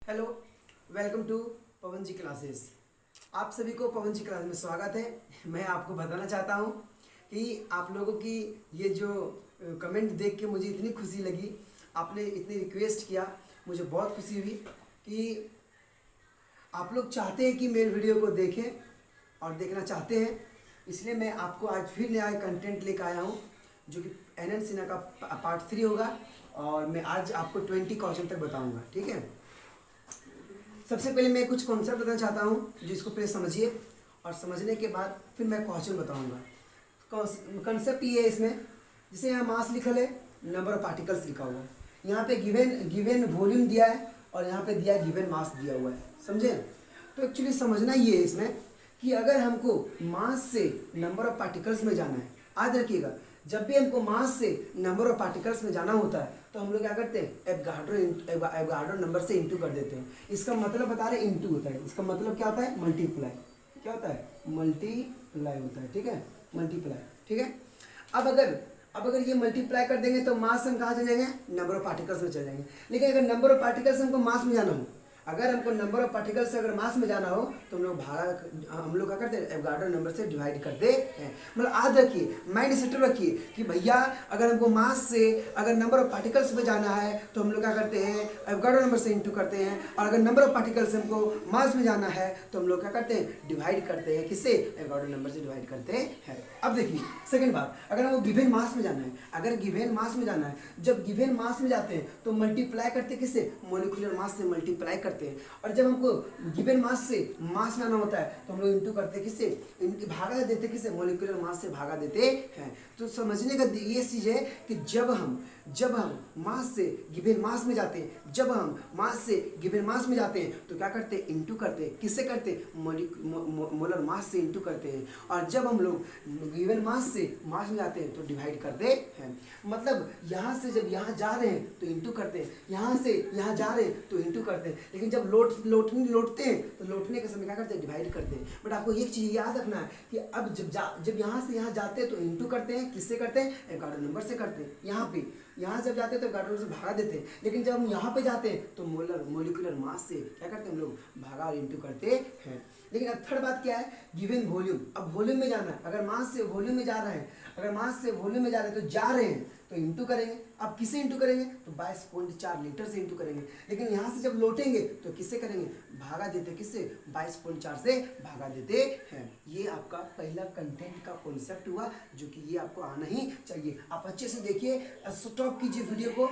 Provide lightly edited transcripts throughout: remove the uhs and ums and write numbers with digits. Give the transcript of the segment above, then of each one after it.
Hello, welcome to Pawan ji classes. आप सभी को पवन जी क्लास में स्वागत है। मैं आपको बताना चाहता हूँ कि आप लोगों की ये जो कमेंट देख के मुझे इतनी खुशी लगी, आपने इतनी रिक्वेस्ट किया, मुझे बहुत खुशी हुई कि आप लोग चाहते हैं कि मेरे वीडियो को देखें और देखना चाहते हैं। इसलिए मैं आपको आज फिर नया कंटेंट लेकर आया हूँ जो कि एनएन सिन्हा का पार्ट 3 होगा और मैं आज आपको 20 क्वेश्चन तक बताऊँगा। ठीक है, सबसे पहले मैं कुछ कॉन्सेप्ट बताना चाहता हूँ जिसको पहले समझिए और समझने के बाद फिर मैं क्वेश्चन बताऊँगा। कॉन्सेप्ट ये है इसमें, जैसे यहाँ मास लिखल है, नंबर ऑफ पार्टिकल्स लिखा हुआ है, यहाँ पे गिवन वॉल्यूम दिया है और यहाँ पे दिया है गिवन मास दिया हुआ है। समझे? तो एक्चुअली समझना ये है इसमें कि अगर हमको मास से नंबर ऑफ पार्टिकल्स में जाना है, याद रखिएगा, जब भी हमको मास से नंबर ऑफ पार्टिकल्स में जाना होता है तो हम लोग क्या करते हैं, एवोगाड्रो नंबर से इंटू कर देते हैं। इसका मतलब बता रहे इंटू होता है, इसका मतलब क्या होता है, मल्टीप्लाई। क्या होता है? मल्टीप्लाई होता है। ठीक है, मल्टीप्लाई। ठीक है, अब अगर ये मल्टीप्लाई कर देंगे तो मास से हम कहाँ चले जाएंगे, नंबर ऑफ पार्टिकल्स में चले जाएंगे। लेकिन अगर नंबर ऑफ पार्टिकल्स हमको मास में जाना हो, अगर हमको नंबर ऑफ पार्टिकल्स से अगर मास में जाना हो तो हम लोग क्या करते हैं, एवोगाड्रो नंबर से डिवाइड करते हैं। मतलब याद रखिए, माइंड सेटअप रखिए कि भैया अगर हमको मास से अगर नंबर ऑफ पार्टिकल्स में जाना है तो हम लोग क्या करते हैं, एवोगाड्रो नंबर से इंटू करते हैं, और अगर नंबर ऑफ पार्टिकल्स से हमको मास में जाना है तो हम लोग क्या करते हैं, डिवाइड करते हैं। किससे? एवोगाड्रो नंबर से डिवाइड करते हैं। अब देखिए सेकेंड बात, अगर हमको गिवन मास में जाना है, अगर गिवन मास में जाना है, जब गिवन मास में जाते हैं तो मल्टीप्लाई करते हैं। किससे? मोलिकुलर मास से मल्टीप्लाई करते हैं। और जब हमको गिवन मास से मास में आना होता है तो हम लोग इंटू करते हैं। किससे? भागा देते। किससे? मोलिकुलर मास से भागा देते हैं। तो समझने का ये चीज है कि जब हम मास से गिवन मास में जाते हैं, जब हम मास से गिवन मास में जाते हैं तो क्या करते हैं, इंटू करते हैं। किससे करते हैं? मोलर मास से इंटू करते हैं। और जब हम लोग गिवन मास से मास में जाते हैं तो डिवाइड करते हैं। मतलब यहाँ से जब यहाँ जा रहे हैं तो इंटू करते हैं, यहाँ से यहाँ जा रहे हैं तो इंटू करते हैं। लेकिन जब लौटते हैं तो लौटने के समय क्या करते हैं, डिवाइड करते हैं। बट आपको एक चीज़ याद रखना है कि अब जब यहाँ से यहाँ जाते हैं तो इंटू करते हैं। किससे करते हैं? एवोगाड्रो नंबर से करते हैं। यहाँ जब जाते हैं तो एवोगाड्रो से भागा देते हैं। लेकिन जब हम यहाँ पे जाते हैं तो मोलिकुलर मास से क्या करते हैं, हम लोग भागा और इंटू करते हैं। लेकिन अब थर्ड बात क्या है, गिवन वॉल्यूम। अब वॉल्यूम में जाना है, अगर मास से वॉल्यूम में जा रहे हैं, अगर मास से वॉल्यूम में जा रहे हैं तो जा रहे हैं तो इंटू करेंगे। अब किससे इंटू करेंगे? तो 22.4 लीटर से इंटू करेंगे। लेकिन यहाँ से जब लौटेंगे तो किससे करेंगे? भागा देते। किससे? 22.4 से भागा देते हैं। ये आपका पहला कंटेंट का कॉन्सेप्ट हुआ जो कि ये आपको आना ही चाहिए। आप अच्छे से देखिए, स्टॉप कीजिए वीडियो को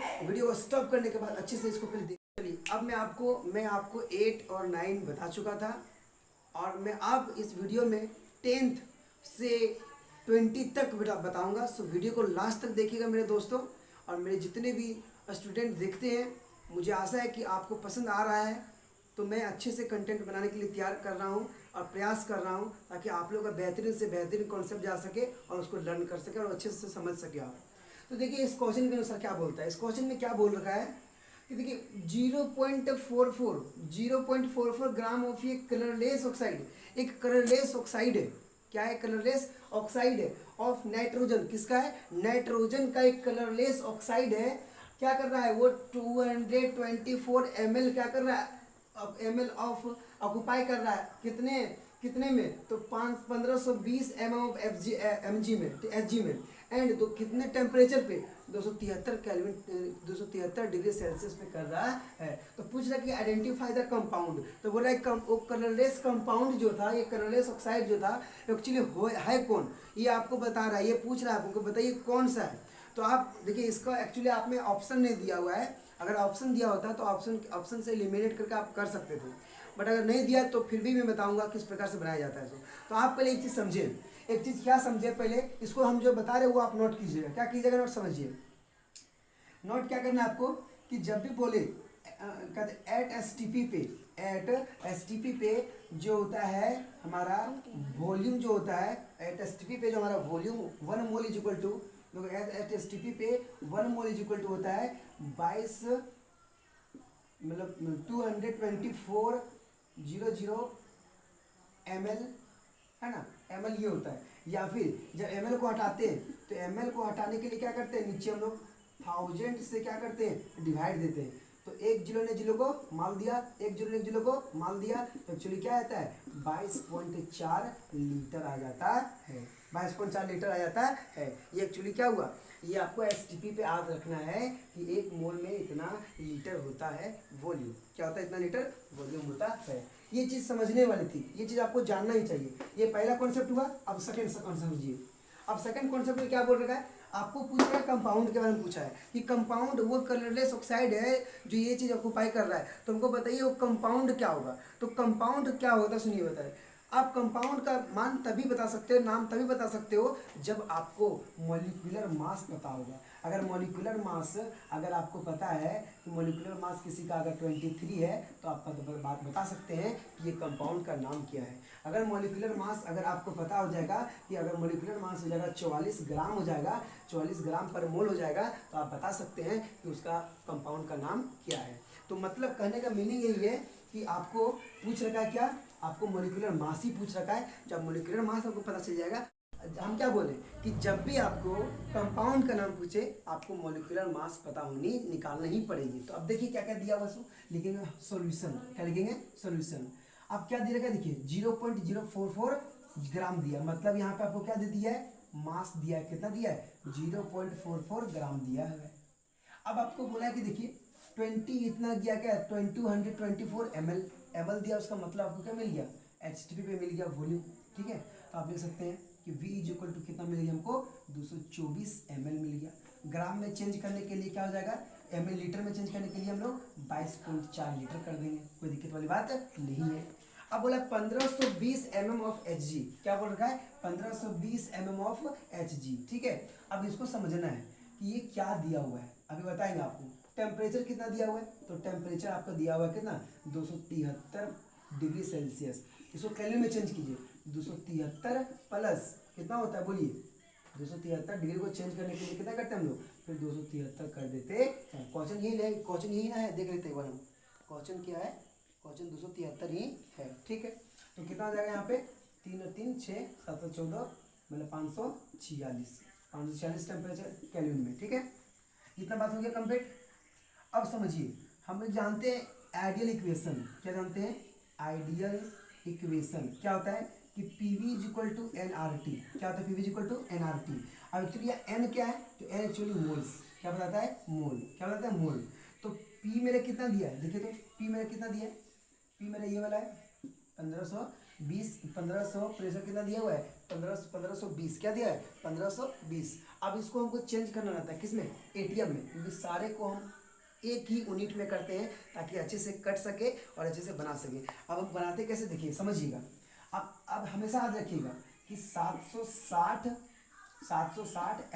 स्टॉप करने के बाद अच्छे से इसको पहले देखिए। अब मैं आपको 8 और 9 बता चुका था और मैं अब इस वीडियो में 10th से 20 तक बताऊंगा। सो वीडियो को लास्ट तक देखिएगा मेरे दोस्तों, और मेरे जितने भी स्टूडेंट देखते हैं, मुझे आशा है कि आपको पसंद आ रहा है। तो मैं अच्छे से कंटेंट बनाने के लिए तैयार कर रहा हूँ और प्रयास कर रहा हूँ ताकि आप लोगों का बेहतरीन से बेहतरीन कॉन्सेप्ट जा सके और उसको लर्न कर सके और अच्छे से समझ सके आप। तो देखिए इस क्वेश्चन के अनुसार क्या बोलता है, इस क्वेश्चन में क्या बोल रखा है कि देखिए 0.44 ग्राम ऑफ ये कलरलेस ऑक्साइड, एक कलरलेस ऑक्साइड है। क्या है? कलरलेस ऑक्साइड है ऑफ नाइट्रोजन। किसका है? नाइट्रोजन का एक कलरलेस ऑक्साइड है। क्या कर रहा है वो? 224 ml क्या कर रहा है, ml ऑफ ऑक्यूपाई कर रहा है। कितने में? तो 1520 mg में, एच में। एंड कितने टेम्परेचर पे? 273 केल्विन, 273 डिग्री सेल्सियस पे कर रहा है। तो पूछ रहा है कि आइडेंटिफाई द कंपाउंड। तो बोल रहा है वो कलरलेस कंपाउंड जो था, ये कलरलेस ऑक्साइड जो था, एक्चुअली है कौन, ये आपको बता रहा है। ये पूछ रहा है आपको, बताइए कौन सा है। तो आप देखिए इसका एक्चुअली आप में ऑप्शन नहीं दिया हुआ है। अगर ऑप्शन दिया होता तो ऑप्शन से एलिमिनेट करके आप कर सकते थे, बट अगर नहीं दिया तो फिर भी मैं बताऊंगा किस प्रकार से बनाया जाता है। तो आप पहले एक चीज़ समझिए, एक चीज़ क्या समझे पहले, इसको हम जो बता रहे हैं वो आप नोट कीजिएगा। क्या कीजिएगा? नोट समझिए। नोट क्या करना है आपको कि जब भी बोले कहते एट एस टी पी पे जो होता है हमारा वॉल्यूम, जो होता है एट एस टी पी पे जो हमारा volume 1 mole is equal to, at S T P पे 1 मोल इज इक्वल टू होता है 22 मतलब 224.00 ml है ना, ml ये होता है। या फिर जब ml को हटाते हैं तो ml को हटाने के लिए क्या करते हैं, नीचे हम लोग 1000 से क्या करते हैं, डिवाइड देते हैं। तो एक जीरो ने जीरो को माल दिया, एक जीरो ने जीरो को माल दिया, तो एक्चुअली क्या आता है 22.4 लीटर आ जाता है, 22.4 लीटर आ जाता है। ये एक्चुअली क्या हुआ, ये आपको एसटीपी पे याद रखना है कि एक मोल में इतना लीटर होता है वॉल्यूम। क्या होता है, इतना लीटर वॉल्यूम होता है। ये चीज़ समझने वाली थी, ये चीज़ आपको जानना ही चाहिए। ये पहला कॉन्सेप्ट हुआ। अब सेकंड कॉन्सेप्ट समझिए। अब सेकंड कॉन्सेप्ट में क्या बोल रखा है, आपको पूछा है कंपाउंड के बारे में पूछा है कि कंपाउंड वो कलरलेस ऑक्साइड है जो ये चीज़ ऑक्यूपाई कर रहा है, तो हमको बताइए वो कंपाउंड क्या होगा। तो कंपाउंड क्या होता है सुनिए बताए। आप कंपाउंड का मान तभी बता सकते हो, नाम तभी बता सकते हो जब आपको मॉलिक्यूलर मास पता होगा। अगर मॉलिक्यूलर मास अगर आपको पता है कि मॉलिक्यूलर मास किसी का अगर 23 है तो आप बात बता सकते हैं कि ये कंपाउंड का नाम क्या है। अगर मॉलिक्यूलर मास अगर आपको पता हो जाएगा कि अगर मॉलिक्यूलर मास हो जाएगा 44 ग्राम हो जाएगा, 44 ग्राम पर मोल हो जाएगा, तो आप बता सकते हैं कि उसका कंपाउंड का नाम क्या है। तो मतलब कहने का मीनिंग यही है कि आपको पूछ रखा है क्या, आपको मॉलिक्यूलर मास ही पूछ रखा है। जब मॉलिक्यूलर मास आपको पता चल जाएगा, हम क्या बोले कि जब भी आपको कंपाउंड का नाम पूछे आपको मॉलिक्यूलर मास पता होनी निकालना ही पड़ेगी। तो अब देखिए क्या क्या दिया हुआ, सो लिखेंगे सॉल्यूशन। क्या लिखेंगे, सॉल्यूशन। अब क्या दे रखा है, देखिए 0.044 ग्राम दिया, मतलब यहाँ पे आपको क्या दे दिया है, मास दिया है। कितना दिया है, 0.44 ग्राम दिया है। अब आपको बोला है कि देखिए 20 इतना दिया, क्या 224 ml दिया, उसका मतलब आपको क्या मिल गया, एचटीपी पे मिल गया वॉल्यूम। ठीक है, तो आप देख सकते हैं कि V इज इक्वल टू कितना मिल गया हमको, 224 ml मिल गया। ग्राम में चेंज करने के लिए क्या हो जाएगा, ml लीटर में चेंज करने के लिए हम लोग 22.4 लीटर कर देंगे, कोई दिक्कत वाली बात नहीं है। अब बोला 1520 mm ऑफ Hg, क्या बोल रखा है 1520 mm ऑफ Hg। ठीक है, अब इसको समझना है कि ये क्या दिया हुआ है, अभी बताएंगे आपको। टेम्परेचर कितना दिया हुआ है, तो टेम्परेचर आपका दिया हुआ है कितना, 273 डिग्री सेल्सियस। इसको केल्विन में चेंज कीजिए, 273 प्लस कितना होता है बोलिए, 273 डिग्री को चेंज करने के लिए कितना करते हैं हम लोग, फिर 273 कर देते हैं। क्वेश्चन यही है, क्वेश्चन यही ना है, देख लेते हैं हम क्वेश्चन क्या है, क्वेश्चन 273 ही है। ठीक है, तो कितना हो जाएगा यहाँ पे, 3 और 3 6 7 और 14 मतलब 546 टेम्परेचर केल्विन में। ठीक है, इतना बात हो गया कंप्लीट। अब समझिए, हम लोग जानते हैं आइडियल इक्वेशन, क्या जानते हैं, आइडियल इक्वेशन क्या होता है कि PV is equal to NRT. क्या होता है, PV is equal to NRT. अब एक्चुअली एन क्या है, तो एन एक्चुअली मोल्स, क्या बताता है, मोल। क्या बताता है, मोल। तो पी मेरे कितना दिया है, देखिए तो पी मेरे कितना दिया है, पी मेरा ये वाला है 1520, 1500 प्रेशर कितना दिया हुआ है, 1520 क्या दिया है, 1520। अब इसको हमको चेंज करना रहता है किसमें, एटीएम में, क्योंकि सारे को हम एक ही यूनिट में करते हैं ताकि अच्छे से कट सके और अच्छे से बना सके। अब हम बनाते कैसे देखिए समझिएगा। अब हमेशा याद रखिएगा कि 760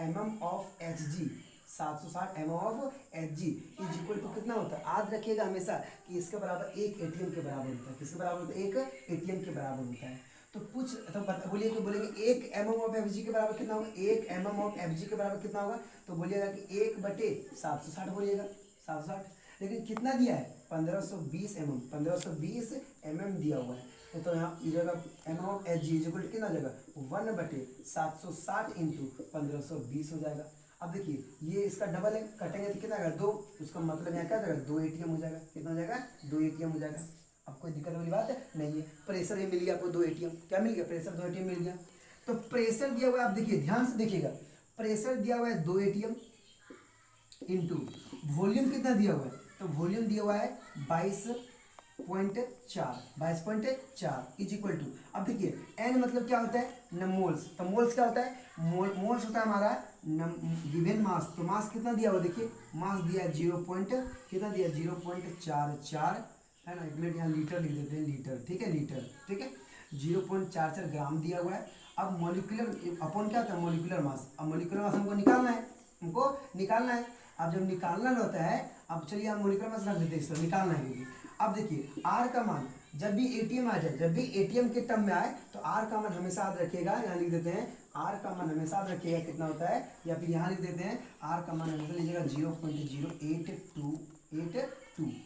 mm of Hg, 760 mm of Hg is equal to कितना होता है, याद रखिएगा हमेशा कि इसके बराबर एक एटीएम के बराबर होता है। किसके बराबर होता है, एक एटीएम के बराबर होता है। तो कुछ तो बोलिए, तो बोलेंगे 1 mm ऑफ Fg के बराबर कितना होगा, 1 mm ऑफ Fg के बराबर कितना होगा, तो बोलिएगा कि 1/760 बोलिएगा, 760। लेकिन कितना दिया है, 1520 mm, 1520 mm दिया हुआ है। तो यहाँ जगह m of Hg is equal to कितना हो जाएगा, 1/760 इंटू 1520 हो जाएगा। अब देखिए ये इसका डबल है, कटेंगे तो कितना आएगा, 2, उसका मतलब यहाँ क्या जाएगा, 2 एटीएम हो जाएगा। कितना हो जाएगा, 2 एटीएम हो जाएगा। अब कोई दिक्कत वाली बात नहीं है। प्रेशर भी मिल गया आपको 2 एटीएम, क्या मिल गया, प्रेशर 2 एटीएम मिल गया। तो प्रेशर दिया हुआ है, आप देखिए ध्यान से देखिएगा, प्रेशर दिया हुआ है 2 एटीएम इंटू वॉल्यूम कितना दिया हुआ है, तो वॉल्यूम दिया हुआ है 22.4 इज इक्वल टू, अब देखिए एन मतलब क्या होता है, मोल्स। तो मोल्स क्या होता है, मोल्स होता है हमारा गिवन मास। तो मास कितना दिया हुआ, देखिए मास दिया है 0. दिया 0.44 है ना, 1 मिनट यहाँ लीटर लिख देते हैं, लीटर। ठीक है, लीटर। ठीक है, 0.44 ग्राम दिया हुआ है। अब मॉलिक्यूलर अपॉन क्या होता है, मॉलिक्यूलर मास। अब मॉलिक्यूलर मास हमको निकालना है, अब जब निकालना होता है, अब चलिए हम मॉलिक्यूलर मास रख देते हैं, इसको निकालना है क्योंकि अब देखिए आर का मान जब भी एटीएम आ जाए, जब भी एटीएम के टर्म में आए तो आर का मान हमेशा याद रखिएगा, यहाँ लिख देते हैं आर का मान हमेशा याद रखिएगा कितना होता है, या फिर यहाँ लिख देते हैं आर का मान हमेशा लीजिएगा 0.08282,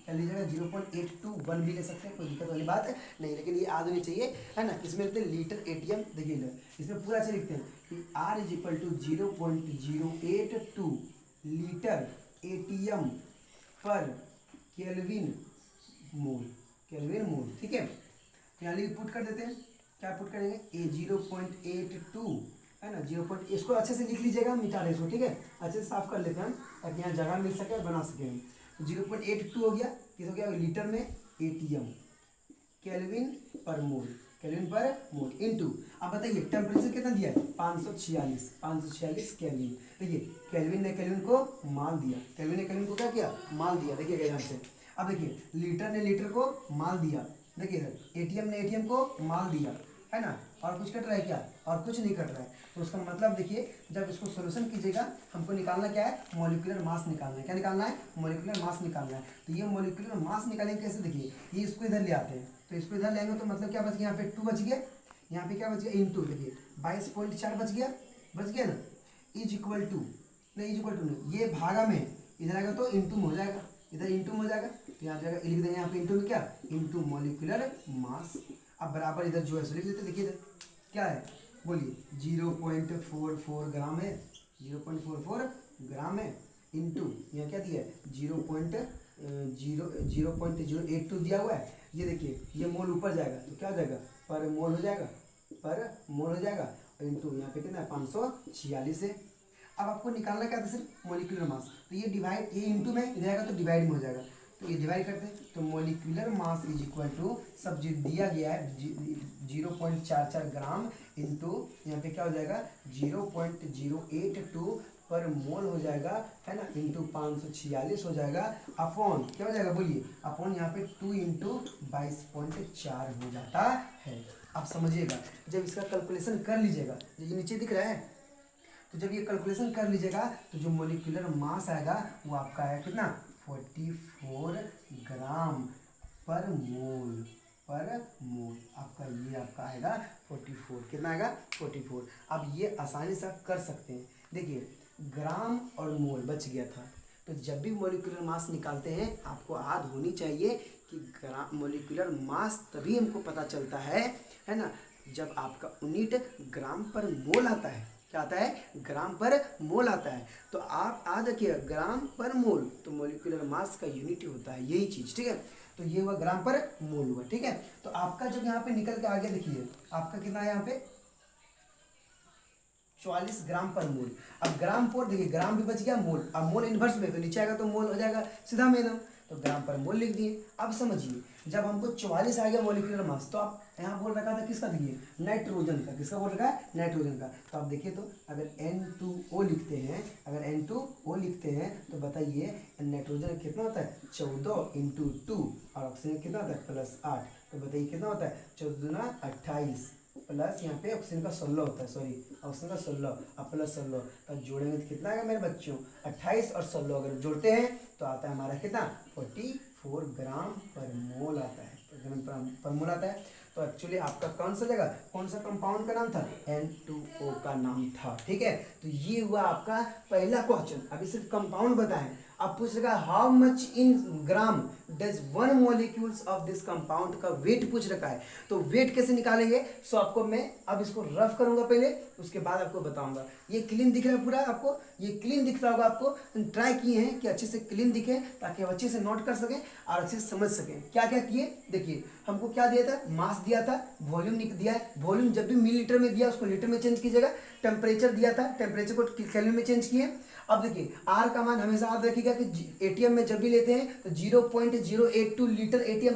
क्या लीजिएगा 0.821 भी ले सकते हैं, कोई दिक्कत वाली बात नहीं। लेकिन ये याद होनी चाहिए, है ना। इसमें लिखते हैं लीटर एटीएम, देखिए इसमें पूरा अच्छे लिखते हैं कि R is equal to 0.082 litre ATM per kelvin mole, kelvin mole, ठीक है। तो यहाँ पुट कर देते हैं, क्या पुट करेंगे, ए 0.82 है ना, 0. इसको अच्छे से लिख लीजिएगा, मिटा रहे इसको, ठीक है, अच्छे से साफ कर लेते हैं हम ताकि यहाँ जगह मिल सके और बना सके हम। 0.82 हो गया, किस हो गया, लीटर में एटीएम, केल्विन पर मोल, केल्विन पर मोल इनटू, अब बताइए टेम्परेचर कितना दिया है, 546 केल्विन। देखिए केल्विन ने केल्विन को माल दिया, केल्विन ने केल्विन को क्या किया, माल दिया, देखिएगा यहाँ से। अब देखिए लीटर ने लीटर को माल दिया, देखिए इधर एटीएम ने एटीएम को माल दिया, है ना, और कुछ कट रहा है क्या, और कुछ नहीं कट रहा है। तो उसका मतलब देखिए जब इसको सोल्यूशन कीजिएगा हमको निकालना क्या है, मॉलिक्यूलर मास निकालना है। क्या निकालना है, मॉलिक्यूलर मास निकालना है। तो ये मॉलिक्यूलर मास निकालेंगे कैसे, देखिए ये इसको इधर ले आते हैं, तो इसको इधर लेंगे तो मतलब क्या बच गया, यहाँ पे 2 बच गया, यहाँ पे क्या बच गया, इंटू, देखिए 22.4 बच गया ना, इज इक्वल टू नहीं, ये भागा में इधर आएगा तो इंटू में हो जाएगा, इधर इंटू में हो जाएगा, तो यहाँ जाएगा लिख देंगे यहाँ पे इंटू में क्या, इंटू मॉलिक्यूलर मास। अब बराबर इधर जो है सो लिख देते, देखिए इधर क्या है, बोलिए 0.44 ग्राम है, 0.44 ग्राम है, इंटू यहाँ क्या दिया है 0.082 दिया हुआ है। ये देखिए ये मोल ऊपर जाएगा तो क्या हो जाएगा, पर मोल हो जाएगा, इंटू यहाँ पे कितना है 546 है। अब आपको निकालना क्या था, सिर्फ मॉलिक्यूलर मास, तो ये डिवाइड, ये इंटू में इधर आएगा तो डिवाइड में हो जाएगा, तो ये डिवाइड करते हैं तो molecular mass is equal to, सब जो दिया गया है 0.44 ग्राम इंटू यहाँ पे क्या हो जाएगा 0.082 पर मोल हो जाएगा, है ना, इंटू 546 हो जाएगा, अपॉन क्या हो जाएगा, बोलिए अपॉन यहाँ पे 2 इंटू 22.4 हो जाता है। आप समझिएगा जब इसका कैलकुलेशन कर लीजिएगा, ये नीचे दिख रहा है, तो जब ये कैलकुलेशन कर लीजिएगा तो जो मॉलिक्यूलर मास आएगा वो आपका है कितना, 44 ग्राम पर मोल, आपका ये आपका आएगा 44, कितना आएगा 44। अब ये आसानी से आप कर सकते हैं, देखिए ग्राम और मोल बच गया था, तो जब भी मॉलिक्यूलर मास निकालते हैं आपको याद होनी चाहिए कि ग्राम मॉलिक्यूलर मास तभी हमको पता चलता है ना, जब आपका यूनिट ग्राम पर मोल आता है, क्या आता है, ग्राम पर मोल आता है। तो आप याद रखिए ग्राम पर मोल, तो मॉलिक्यूलर मास का यूनिट होता है यही चीज़, ठीक है। तो ये हुआ ग्राम पर मोल हुआ, ठीक है। तो आपका जब यहाँ पे निकल के आ गया, देखिए आपका कितना है यहाँ पे 44 ग्राम पर मोल। अब ग्राम पर देखिए ग्राम भी बच गया, मोल, अब मोल इन्वर्स में तो नीचे आएगा तो मोल हो जाएगा सीधा में एकदम, तो ग्राम पर मोल लिख दिए। अब समझिए जब हमको 44 आ गया मॉलिक्यूलर मास, तो आप यहाँ बोल रखा था किसका, देखिए नाइट्रोजन का, किसका बोल रखा है, नाइट्रोजन का। तो आप देखिए तो अगर N2O लिखते हैं, अगर N2O लिखते हैं तो बताइए नाइट्रोजन कितना होता है 14 इंटू 2 और ऑक्सीजन कितना होता है +8, तो बताइए कितना होता है 14 दूना 28 प्लस यहाँ पे ऑक्सीजन का 16 होता है, सॉरी ऑक्सीजन का 16 और प्लस 16, तो जोड़ेंगे तो कितना आएगा मेरे बच्चों 28 और 16 अगर जोड़ते हैं तो आता है हमारा कितना 44 ग्राम पर मोल आता है, ग्राम पर मोल आता है। तो एक्चुअली आपका कौन सा जगह, कौन सा कंपाउंड का नाम था, N2O का नाम था, ठीक है। तो ये हुआ आपका पहला क्वेश्चन। अभी सिर्फ कंपाउंड बताएं, अब पूछ रखा है how much in gram does 1 molecules of this compound का वेट पूछ रखा है। तो वेट कैसे निकालेंगे, सो आपको मैं अब इसको रफ करूंगा पहले, उसके बाद आपको बताऊंगा। ये क्लीन दिख रहा है पूरा आपको, ये क्लीन दिख रहा होगा आपको, ट्राई किए हैं कि अच्छे से क्लीन दिखे ताकि आप अच्छे से नोट कर सकें और अच्छे से समझ सकें क्या क्या किए। देखिए हमको क्या दिया था, मास दिया था, वॉल्यूम दिया है, वॉल्यूम जब भी मिलीलीटर में दिया उसको लीटर में चेंज कीजिएगा, टेम्परेचर दिया था, टेम्परेचर को केल्विन में चेंज किए। अब देखिए आर का मान हमेशा याद रखिएगा कि एटीएम में जब भी लेते हैं तो 0.082 लीटर एटीएम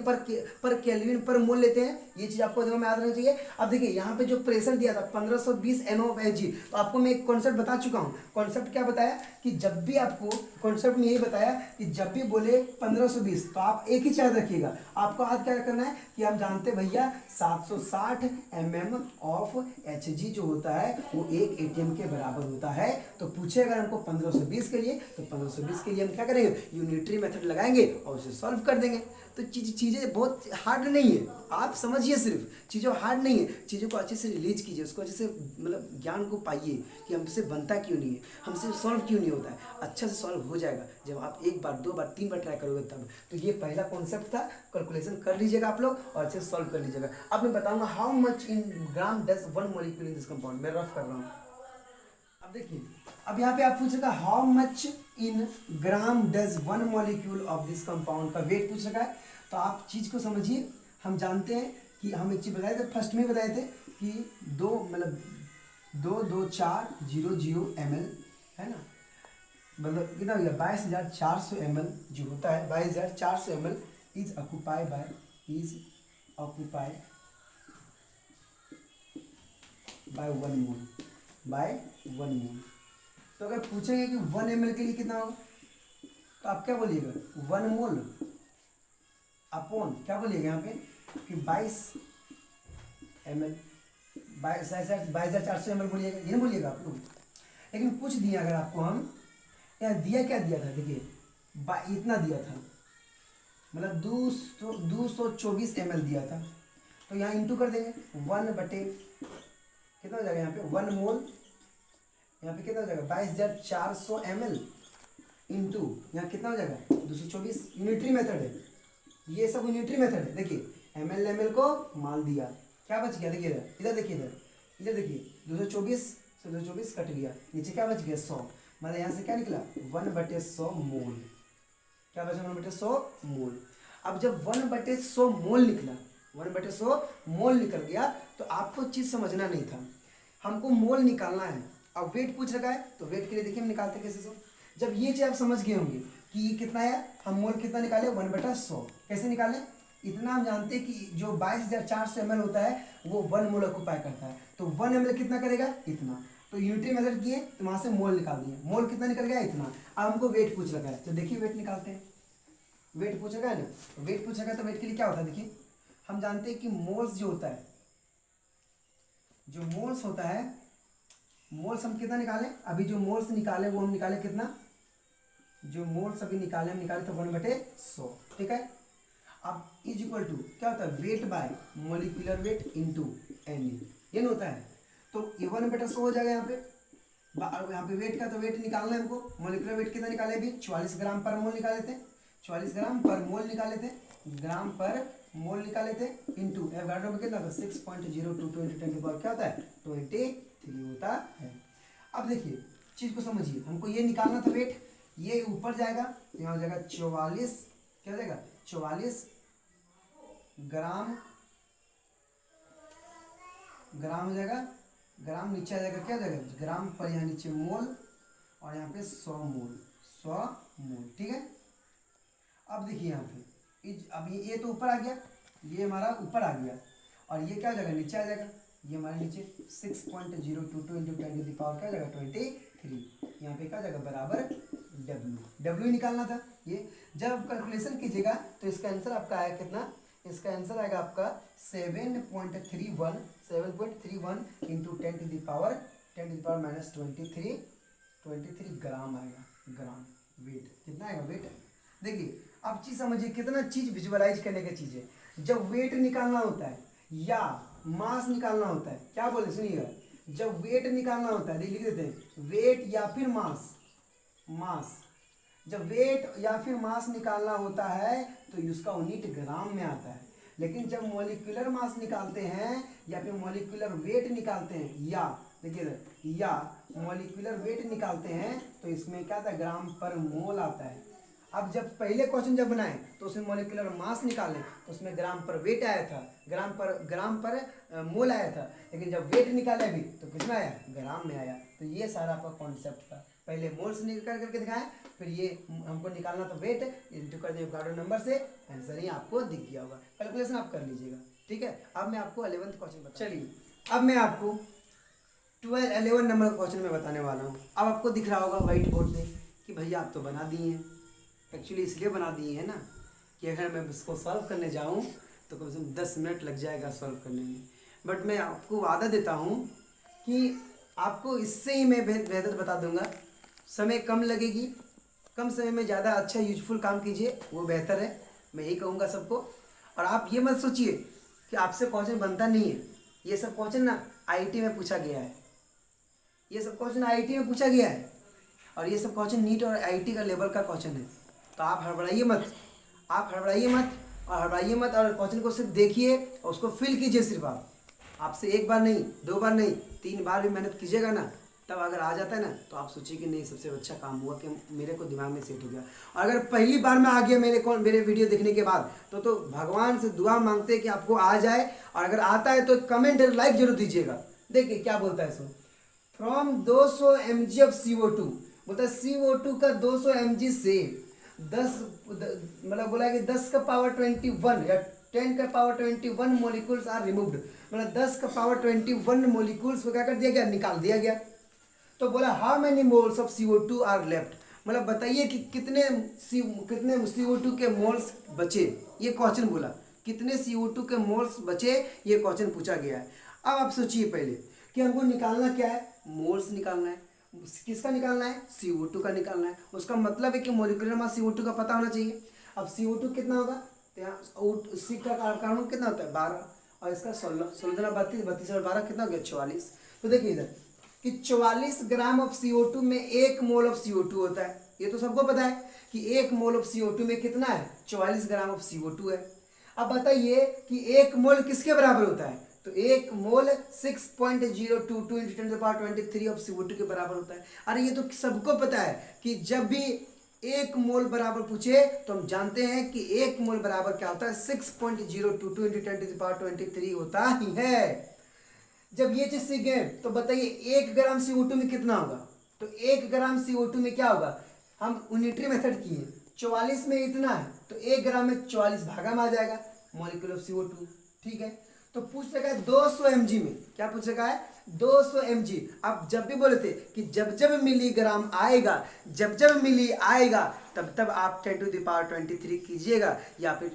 पर केल्विन पर मोल लेते हैं, ये चीज आपको दिमाग में याद रखना चाहिए। अब देखिए यहाँ पे जो प्रेशर दिया था 1520 mOf/g, तो आपको मैं एक कॉन्सेप्ट बता चुका हूँ। कॉन्सेप्ट क्या बताया कि जब भी आपको कॉन्सेप्ट में यही बताया कि जब भी बोले 1520 तो आप एक ही चीज याद रखिएगा, आपको याद क्या करना है कि हम जानते भैया 760 mm ऑफ Hg जो होता है वो एक एटीएम के बराबर होता है। तो पूछे अगर हमको 1520 के लिए, तो 1520 के लिए हम क्या करेंगे, यूनिटरी मेथड लगाएंगे और उसे सॉल्व कर देंगे। तो चीज़ें बहुत हार्ड नहीं है, आप समझिए, सिर्फ चीज़ों हार्ड नहीं है, चीज़ों को अच्छे से रिलीज कीजिए, उसको अच्छे से मतलब ज्ञान को पाइए कि हमसे बनता क्यों नहीं है, हमसे सॉल्व क्यों नहीं होता है। अच्छा से सॉल्व हो जाएगा जब आप 1 बार 2 बार 3 बार ट्राई करोगे तब। तो ये पहला कॉन्सेप्ट था, कैलकुलेशन कर लीजिएगा आप लोग और अच्छे से सॉल्व कर लीजिएगा। अब मैं बताऊँगा how much in gram does 1 molecule in this compound, मैं रफ कर रहा हूँ। अब देखिए, अब यहाँ पे आप पूछेगा how much in gram does one molecule of this compound का वेट पूछ रखा है। तो आप चीज़ को समझिए, हम जानते हैं कि हम एक चीज़ बताए थे, फर्स्ट में बताए थे कि 22400 ml है ना, मतलब कितना हो गया 22,400 ml जो होता है 22,400 ml इज ऑक्यूपाइड बाय 1 मोल। तो अगर पूछेंगे कि 1 ml के लिए कितना होगा तो आप क्या बोलिएगा 1 मोल अपॉन क्या बोलिएगा यहाँ पे कि 22 ml 22,400 ml बोलिएगा, ये नहीं बोलिएगा आप लोग। लेकिन पूछ दिया अगर आपको हम, यहाँ दिया क्या दिया था, देखिए इतना दिया था, मतलब 224 ml दिया था। तो यहाँ इंटू कर देंगे 1 बटे कितना हो जाएगा यहाँ पे 1 मोल, यहाँ पे कितना हो जाएगा 22,400 ml इंटू यहाँ कितना हो जाएगा 224। यूनिटरी मेथड है, ये सब यूनिटरी मेथड है। देखिए ml को माल दिया, क्या बच गया, देखिए इधर देखिए, इधर देखिए 224 से 224 कट गया, नीचे क्या बच गया 100, मतलब यहाँ से क्या निकला 1/100 मोल, क्या बचा 1/100 मोल। अब जब 1/100 मोल निकला, 1/100 मोल निकल गया तो आपको चीज़ समझना नहीं था, हमको मोल निकालना है। अब वेट पूछ रखा है तो वेट के लिए देखिए हम निकालते कैसे सो, जब ये चीज़ आप समझ गए होंगे कि ये कितना है, हम मोल कितना निकाले 1/100, कैसे निकाले, इतना हम जानते हैं कि जो 22,400 ml होता है वो 1 मोल ऑक्यूपाई करता है, तो 1 ml कितना करेगा इतना, तो यूनिटरी मेथड किए तो वहाँ से मोल निकाल दिए, मोल कितना निकल गया इतना। अब हमको वेट पूछ रखा है तो देखिए वेट निकालते हैं, वेट पूछ रखा है ना, वेट पूछ रखा है तो वेट के लिए क्या होता है, देखिए हम जानते हैं कि मोल्स जो होता है, जो मोल्स होता है, मोल्स हम कितना निकाले, अभी जो मोल्स निकाले वो हम निकाले कितना, जो मोल्स अभी निकाले हम निकाले तो 1/100, ठीक है। अब इज इक्वल टू क्या होता है weight by molecular weight into n, ये ना होता है, तो ये 1/100 हो जाएगा यहाँ पे वेट का, तो वेट निकालना है हमको, मोलिकुलर वेट कितना निकाले अभी 44 ग्राम पर मोल निकाले थे, 44 ग्राम पर मोल निकाले थे, ग्राम पर मोल निकाले थे इंटू एवोगाड्रो में कितना था 6.022 इंटू 10 क्या होता है 23 होता है। अब देखिए चीज़ को समझिए, हमको ये निकालना था वेट, ये ऊपर जाएगा, यहाँ हो जाएगा 44, क्या हो जाएगा 44 ग्राम हो जाएगा, ग्राम नीचे आ जाएगा, क्या हो जाएगा ग्राम पर यहाँ नीचे मोल और यहाँ पे 100 मोल, ठीक है। अब देखिए यहाँ पे अब ये तो ऊपर आ गया, ये हमारा ऊपर आ गया और ये क्या हो जाएगा नीचे आ जाएगा, ये हमारे नीचे 6.022 इंटू 10 टू द पावर क्या हो जाएगा 23, यहाँ पे क्या हो जाएगा बराबर W निकालना था। ये जब आप कैलकुलेशन कीजिएगा तो इसका आंसर आपका आएगा कितना, इसका आंसर आएगा आपका 7.31 इंटू 10 टू द पावर -23 ग्राम आएगा, ग्राम वेट कितना आएगा वेट। देखिए अब चीज़ समझिए कितना चीज़ विजुअलाइज करने की चीज़ है, जब वेट निकालना होता है या मास निकालना होता है, क्या बोले सुनिएगा, जब वेट निकालना होता है लिख देते हैं वेट या फिर मास, जब वेट या फिर मास निकालना होता है तो उसका यूनिट ग्राम में आता है, लेकिन जब मॉलिक्यूलर मास निकालते हैं या फिर मॉलिक्यूलर वेट निकालते हैं, या देखिए या मॉलिक्यूलर वेट निकालते हैं तो इसमें क्या आता है ग्राम पर मोल आता है। अब जब पहले क्वेश्चन जब बनाए तो उसमें मॉलिक्यूलर मास निकाले तो उसमें ग्राम पर वेट आया था, ग्राम पर मोल आया था, लेकिन जब वेट निकाले अभी तो कितना आया ग्राम में आया। तो ये सारा आपका कॉन्सेप्ट था, पहले मोल्स निकाल करके दिखाएं, फिर ये हमको निकालना था वेट, इंटू कर दिए कार्डो नंबर से, आंसर ही आपको दिख गया होगा, कैलकुलेशन आप कर लीजिएगा, ठीक है। अब मैं आपको 11th क्वेश्चन बता, चलिए अब मैं आपको 11 नंबर का क्वेश्चन में बताने वाला हूँ। अब आपको दिख रहा होगा व्हाइट बोर्ड पे कि भैया आप तो बना दिए हैं, एक्चुअली इसलिए बना दिए हैं ना कि अगर मैं इसको सॉल्व करने जाऊँ तो कम से कम 10 मिनट लग जाएगा सॉल्व करने में, बट मैं आपको वादा देता हूँ कि आपको इससे ही मैं बेहतर बता दूंगा, समय कम लगेगी, कम समय में ज़्यादा अच्छा यूजफुल काम कीजिए वो बेहतर है, मैं यही कहूँगा सबको। और आप ये मत सोचिए कि आपसे क्वेश्चन बनता नहीं है, ये सब क्वेश्चन ना आईआईटी में पूछा गया है, ये सब क्वेश्चन आईआईटी में पूछा गया है, और ये सब क्वेश्चन नीट और आईआईटी का लेवल का क्वेश्चन है। तो आप हड़बड़ाइए मत, और क्वेश्चन को सिर्फ देखिए और उसको फिल कीजिए, सिर्फ आपसे एक बार नहीं, 2 बार नहीं, 3 बार भी मेहनत कीजिएगा ना तब अगर आ जाता है ना तो आप सोचिए कि नहीं सबसे अच्छा काम हुआ कि मेरे को दिमाग में सेट हो गया। और अगर पहली बार में आ गया मेरे वीडियो देखने के बाद तो भगवान से दुआ मांगते हैं कि आपको आ जाए, और अगर आता है तो कमेंट और लाइक जरूर दीजिएगा। देखिए क्या बोलता है इसमें, फ्रॉम 200 mg ऑफ CO2, बोलता है CO2 का 200 mg से 10 मतलब बोला कि 10 का पावर 21 या 10 का पावर 21 मोलिकुल्स आर रिमूव्ड, मतलब 10 का पावर 21 मोलिकुल्स को क्या कर दिया गया, निकाल दिया गया। तो बोला how many moles of CO2 are left, मतलब बताइए कि कितने CO2 के मोल्स बचे, ये क्वेश्चन बोला, कितने CO2 के मोल्स बचे, ये क्वेश्चन पूछा गया है। अब आप सोचिए पहले कि हमको निकालना क्या है, मोल्स निकालना है। किसका निकालना है, CO2 का निकालना है। उसका मतलब है कि मॉलिक्यूलर मास CO2 का पता होना चाहिए। अब CO2 कितना होगा, तो यहाँ सी का कार्बन कितना होता है 12, और इसका 16 32 32 और 12 कितना हो गया 44। तो देखिए इधर कि 44 ग्राम ऑफ CO2 में 1 मोल ऑफ CO2 होता है। ये तो सबको पता है कि 1 मोल ऑफ CO2 में कितना है, 44 ग्राम ऑफ CO2 है। अब बताइए कि 1 मोल किसके बराबर होता है, तो 1 मोल 6.022 × 10⁻23 ऑफ CO2 के बराबर होता है। अरे ये तो सबको पता है कि जब भी 1 मोल बराबर पूछे तो हम जानते हैं कि 1 मोल बराबर क्या होता है, 6.022 × 10⁻23 होता ही है। जब ये चीज सीख गए तो बताइए 1 ग्राम CO2 में कितना होगा, तो 1 ग्राम CO2 में क्या होगा, हम यूनिटरी मेथड किए, 44 में इतना है तो 1 ग्राम में 44 भागा में आ जाएगा मॉलिक्यूल ऑफ CO2। ठीक है, तो पूछ रखा है 200 mg में, क्या पूछ रखा है 200 mg। अब जब भी बोले थे कि जब जब मिलीग्राम आएगा, जब जब मिली आएगा तब तब आप 10⁻23 कीजिएगा या फिर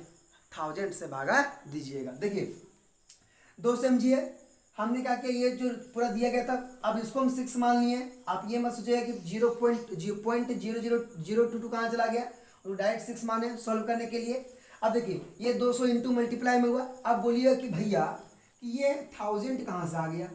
1000 से भागा दीजिएगा। देखिए 200 mg है, हमने कहा कि ये जो पूरा दिया गया था, अब इसको हम 6 मान लिए। आप ये मत सोचिएगा कि 0.0022 कहाँ चला गया, और डायरेक्ट 6 माने सॉल्व करने के लिए। अब देखिए ये 200 इंटू मल्टीप्लाई में हुआ। अब बोलिए कि भैया कि ये 1000 कहाँ से आ गया,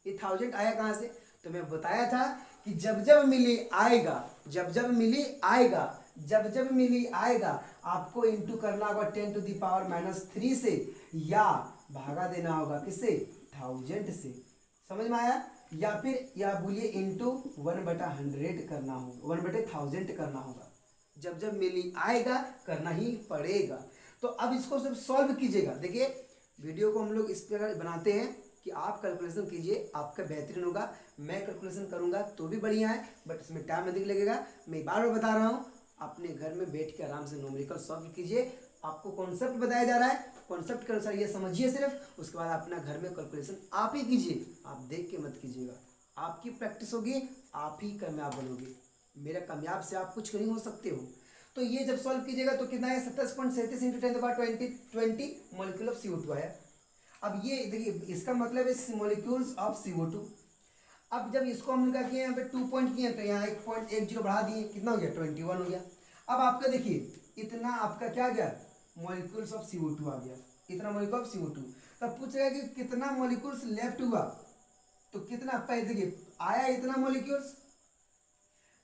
ये 1000 आया कहाँ से, तो मैं बताया था कि जब जब मिली आएगा, जब जब मिली आएगा, जब जब मिली आएगा आपको इंटू करना होगा 10⁻³ से, या भागा देना होगा किससे, 1000 से। समझ में आया, या फिर या बोलिए इंटू 1/100 करना होगा, 1/1000 करना होगा। जब जब मिली आएगा करना ही पड़ेगा। तो अब इसको सिर्फ सॉल्व कीजिएगा। देखिए वीडियो को हम लोग इस प्रकार बनाते हैं कि आप कैलकुलेशन कीजिए, आपका बेहतरीन होगा। मैं कैलकुलेशन करूंगा तो भी बढ़िया है, बट इसमें टाइम अधिक लगेगा। मैं बार बार बता रहा हूँ, अपने घर में बैठ के आराम से न्यूमेरिकल सॉल्व कीजिए। आपको कॉन्सेप्ट बताया जा रहा है, कॉन्सेप्ट के अनुसार ये समझिए सिर्फ, उसके बाद अपना घर में कैलकुलेशन आप ही कीजिए, आप देख के मत कीजिएगा। आपकी प्रैक्टिस होगी, आप ही कामयाब बनोगे। मेरा कामयाब से आप कुछ नहीं हो सकते हो। तो ये जब सॉल्व कीजिएगा तो कितना है, 27.37 × 10⁻20 मॉलिक्यूल ऑफ CO2 आया। अब ये देखिए इसका मतलब है मॉलिक्यूल्स ऑफ CO2। अब जब इसको हम लोग किए यहाँ पे 2 पॉइंट किए तो यहाँ 1.10 बढ़ा दिए, कितना हो गया 21 हो गया। अब आपका देखिए इतना आपका क्या गया, मॉलिक्यूल्स ऑफ CO2 आ गया, इतना मॉलिक्यूल ऑफ CO2। तब पूछेगा कि कितना मॉलिक्यूल्स लेफ्ट हुआ, तो कितना पहले देखिए आया इतना मॉलिक्यूल्स,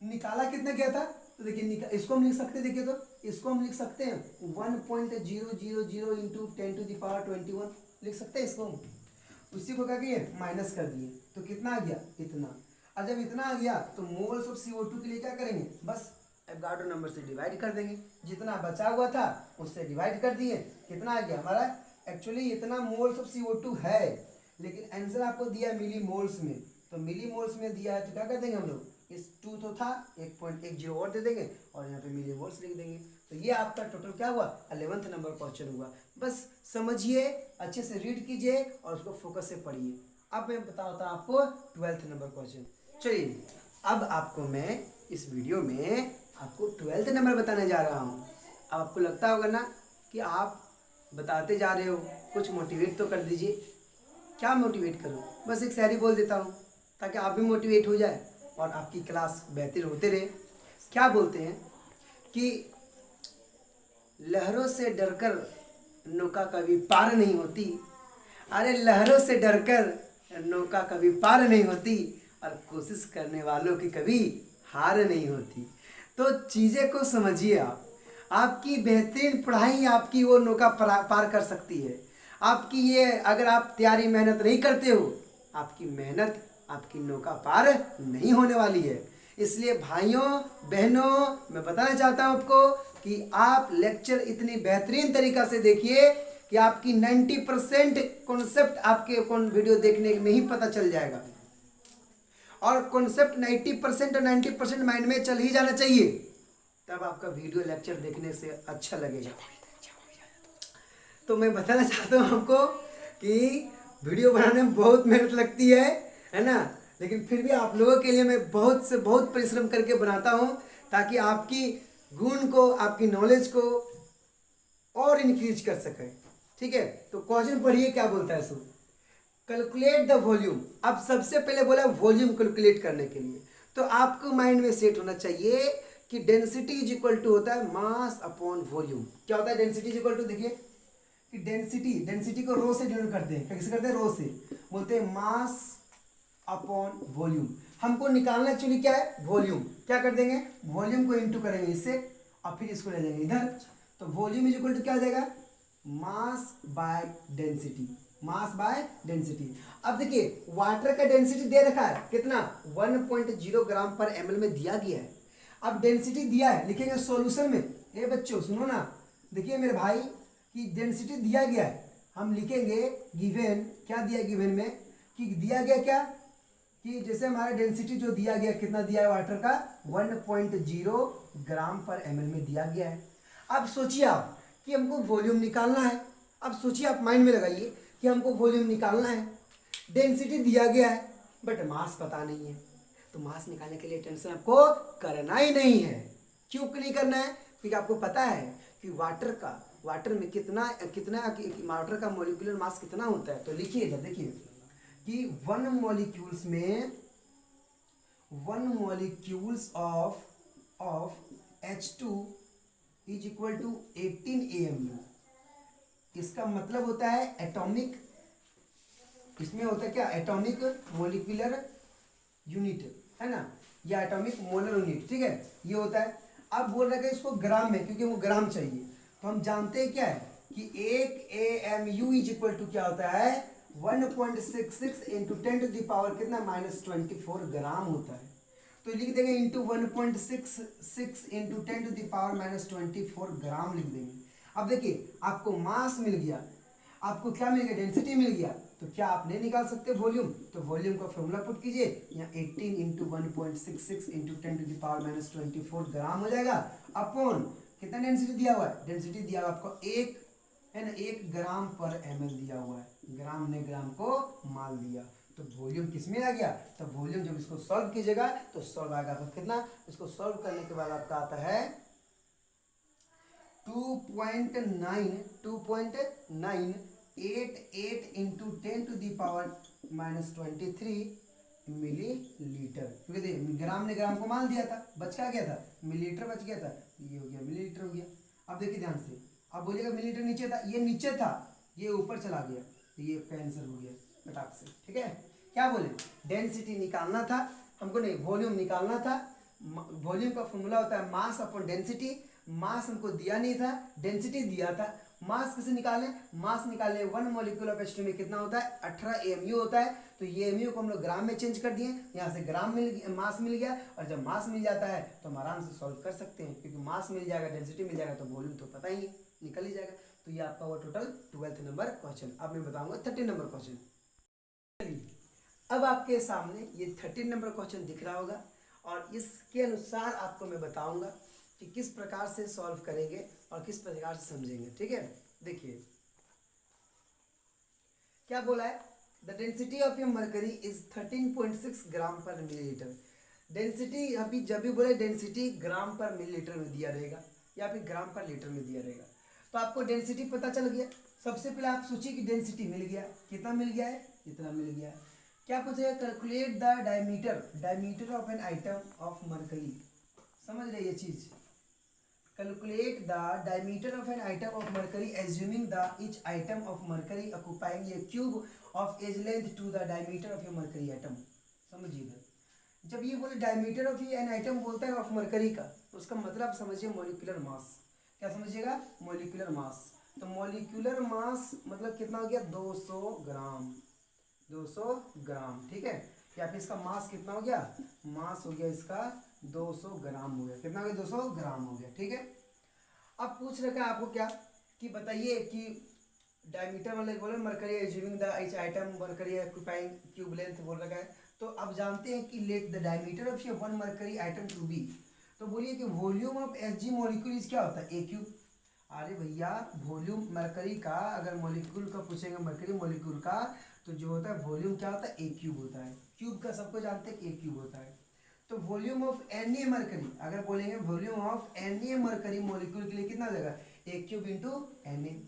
निकाला कितना गया था, तो देखिए इसको हम लिख सकते हैं। देखिए तो इसको हम लिख सकते हैं 1.000 इंटू 10⁻21 लिख सकते हैं इसको हम। उसी को क्या किए माइनस कर दिए, तो कितना आ गया इतना। और जब इतना आ गया तो मोल्स ऑफ CO2 के लिए क्या करेंगे, बस एवोगाड्रो नंबर से डिवाइड कर देंगे। जितना बचा हुआ था उससे डिवाइड कर दिए, कितना आ गया हमारा, एक्चुअली इतना मोल्स ऑफ CO2 है, लेकिन आंसर आपको दिया मिली मोल्स में, तो मिली मोल्स में दिया है तो क्या कर देंगे हम लोग, इस 2 तो था 1.10 और दे देंगे और यहाँ पे मिली मोल्स लिख देंगे। तो ये आपका टोटल क्या हुआ, 11th नंबर क्वेश्चन हुआ। बस समझिए, अच्छे से रीड कीजिए और उसको फोकस से पढ़िए। अब मैं बताता हूँ आपको 12th नंबर क्वेश्चन। चलिए अब आपको मैं इस वीडियो में आपको 12th नंबर बताने जा रहा हूँ। अब आपको लगता होगा ना कि आप बताते जा रहे हो, कुछ मोटिवेट तो कर दीजिए। क्या मोटिवेट करूँ, बस एक शायरी बोल देता हूँ ताकि आप भी मोटिवेट हो जाए और आपकी क्लास बेहतर होते रहे। क्या बोलते हैं कि लहरों से डरकर नौका कभी पार नहीं होती, अरे लहरों से डरकर नौका कभी पार नहीं होती, और कोशिश करने वालों की कभी हार नहीं होती। तो चीज़ें को समझिए आप, आपकी बेहतरीन पढ़ाई आपकी वो नौका पार कर सकती है। आपकी ये अगर आप तैयारी मेहनत नहीं करते हो, आपकी मेहनत आपकी नौका पार नहीं होने वाली है। इसलिए भाइयों बहनों, मैं बताना चाहता हूं आपको कि आप लेक्चर इतनी बेहतरीन तरीका से देखिए कि आपकी 90% कॉन्सेप्ट आपके वीडियो देखने में ही पता चल जाएगा, और कॉन्सेप्ट 90% और 90% माइंड में चल ही जाना चाहिए, तब आपका वीडियो लेक्चर देखने से अच्छा लगेगा। तो मैं बताना चाहता हूँ आपको कि वीडियो बनाने में बहुत मेहनत लगती है ना, लेकिन फिर भी आप लोगों के लिए मैं बहुत से बहुत परिश्रम करके बनाता हूँ, ताकि आपकी गुण को, आपकी नॉलेज को और इंक्रीज कर सके। ठीक है, तो क्वेश्चन पढ़िए क्या बोलता है। सो कैलकुलेट द वॉल्यूम। अब सबसे पहले बोला वॉल्यूम कैलकुलेट करने के लिए, तो आपको माइंड में सेट होना चाहिए कि डेंसिटी इज इक्वल टू होता है मास अपॉन वॉल्यूम। क्या होता है डेंसिटी इज इक्वल टू? देखिए कि डेंसिटी को रो से डिनोट करते हैं। कैसे करते हैं? रो से। बोलते हैं मास अपॉन वॉल्यूम। हमको निकालना एक्चुअली क्या है? वॉल्यूम। क्या कर देंगे? वॉल्यूम को इनटू करेंगे इससे और फिर इसको ले जाएंगे इधर। तो वॉल्यूम इज इक्वल टू क्या हो जाएगा? Mass by density. Mass by density. अब देखिए वाटर का डेंसिटी दे रखा है कितना? 1.0 ग्राम पर ml में दिया गया है। अब डेंसिटी दिया है, लिखेंगे सॉल्यूशन में। ए बच्चों सुनो ना, देखिए मेरे भाई कि डेंसिटी दिया गया है, हम लिखेंगे गिवन। क्या दिया गिवन में? कि दिया गया क्या कि जैसे हमारा डेंसिटी जो दिया गया, कितना दिया है वाटर का? 1.0 ग्राम पर ml में दिया गया है। अब सोचिए आप कि हमको वॉल्यूम निकालना है। अब सोचिए आप माइंड में लगाइए कि हमको वॉल्यूम निकालना है, डेंसिटी दिया गया है बट मास पता नहीं है। तो मास निकालने के लिए टेंशन आपको करना ही नहीं है। क्यों नहीं करना है? क्योंकि आपको पता है कि वाटर में कितना वाटर का मॉलिक्यूलर मास कितना होता है। तो लिखिए इधर, देखिए कि 1 molecules of H2 is equal to 18 AMU। इसका मतलब होता है एटॉमिक, इसमें होता है क्या? एटॉमिक मॉलिक्यूलर यूनिट है ना, या एटॉमिक मोलर यूनिट। ठीक है, ये होता है। अब बोल रहे हैं इसको ग्राम में, क्योंकि वो ग्राम चाहिए। तो हम जानते हैं क्या है कि 1 AMU इज इक्वल टू क्या होता है? 1.66 इंटू 10 टू द पावर कितना? -24 ग्राम होता है। तो लिख देंगे into 1.66 into 10 to the power -24 gram लिख देंगे। अब देखिए आपको मास मिल गया, आपको क्या मिल गया? डेंसिटी मिल गया। तो क्या आप नहीं निकाल सकते वॉल्यूम? तो वॉल्यूम का फॉर्मूला पुट कीजिए, यहाँ 18 into 1.66 into 10 to the power -24 gram हो जाएगा। अपॉन कितना डेंसिटी दिया हुआ है? डेंसिटी दिया हुआ आपको 1 है ना, 1 ग्राम पर ml दिया हुआ है। ग्राम ने ग्राम को माल दिया। तो वॉल्यूम किस में आ गया? तो वॉल्यूम जब इसको सॉल्व कीजिएगा तो सॉल्व आएगा आपका कितना? इसको सॉल्व करने के बाद आपका आता है 2.988 into 10 to the power -23 millilitre. क्योंकि देखिए ग्राम ने ग्राम को मान दिया था, बच क्या गया था? मिलीलीटर बच गया था। ये हो गया मिलीलीटर हो गया। अब देखिए ध्यान से, अब बोलिएगा मिलीलीटर नीचे था, ये नीचे था, ये ऊपर चला गया, तो ये कैंसिल हो गया फटाक से। ठीक है, क्या बोले? डेंसिटी निकालना था हमको, नहीं वॉल्यूम निकालना था। वॉल्यूम का फॉर्मूला होता है मास अपॉन डेंसिटी। मास हमको दिया नहीं था, डेंसिटी दिया था। मास कैसे निकालें? मास निकालने 1 मॉलिक्यूल ऑफ H2 में कितना होता है? 18 AMU होता है। तो ये AMU को हम लोग ग्राम में चेंज कर दिए, यहाँ से ग्राम मास मिल गया। और जब मास मिल जाता है तो हम आराम से सॉल्व कर सकते हैं, क्योंकि मास मिल जाएगा, डेंसिटी मिल जाएगा, तो वॉल्यूम तो पता ही है, निकल ही जाएगा। तो ये आपका हुआ टोटल 12th नंबर क्वेश्चन। अब मैं बताऊंगा 13 नंबर क्वेश्चन। अब आपके सामने ये 13 नंबर क्वेश्चन दिख रहा होगा, और इसके अनुसार आपको मैं बताऊंगा कि किस प्रकार से सॉल्व करेंगे और किस प्रकार से समझेंगे। ठीक है, देखिए क्या बोला है? The density of A mercury is 13.6 ग्राम पर मिलीलीटर। डेंसिटी अभी जब भी बोले डेंसिटी ग्राम पर मिलीलीटर में दिया रहेगा या फिर ग्राम पर लीटर में दिया रहेगा। तो आपको डेंसिटी पता चल गया। सबसे पहले आप सोचिए कि डेंसिटी मिल गया, कितना मिल गया है? इतना मिल गया है। क्या पूछेगा? Calculate the diameter of an item of mercury. समझ रहे ये चीज? Calculate the diameter of an atom of mercury, assuming the each atom of mercury occupying a cube of edge length to the diameter of a mercury atom। समझिएगा, जब ये बोले diameter of an item बोलता है of mercury का, तो उसका मतलब समझिए मॉलिक्यूलर मास। क्या समझिएगा? Molecular mass. तो मॉलिक्यूलर मास मतलब कितना हो गया? 200 ग्राम। 200 ग्राम। ठीक है, या फिर इसका मास कितना हो गया, मास हो गया इसका 200 ग्राम हो गया। कितना हो गया, 200 ग्राम हो गया। ठीक है, अब पूछ रखा है आपको क्या कि बताइए कि डायमीटर मतलब बोले mercury assuming the each atom mercury occupying cube length बोल रखा है। तो अब जानते हैं कि let the diameter of one mercury atom to be. तो बोलिए कि volume of S G molecule क्या होता है, ए क्यूब। अरे भैया वॉल्यूम मरकरी का अगर मॉलिक्यूल का पूछेंगे, मरकरी मॉलिक्यूल का, तो जो होता है वॉल्यूम क्या होता है, ए क्यूब होता है। क्यूब का सबको जानते हैं, ए क्यूब होता है। तो volume of N A mercury अगर बोलेंगे volume of N A mercury molecule के लिए कितना देगा, a cube into N A.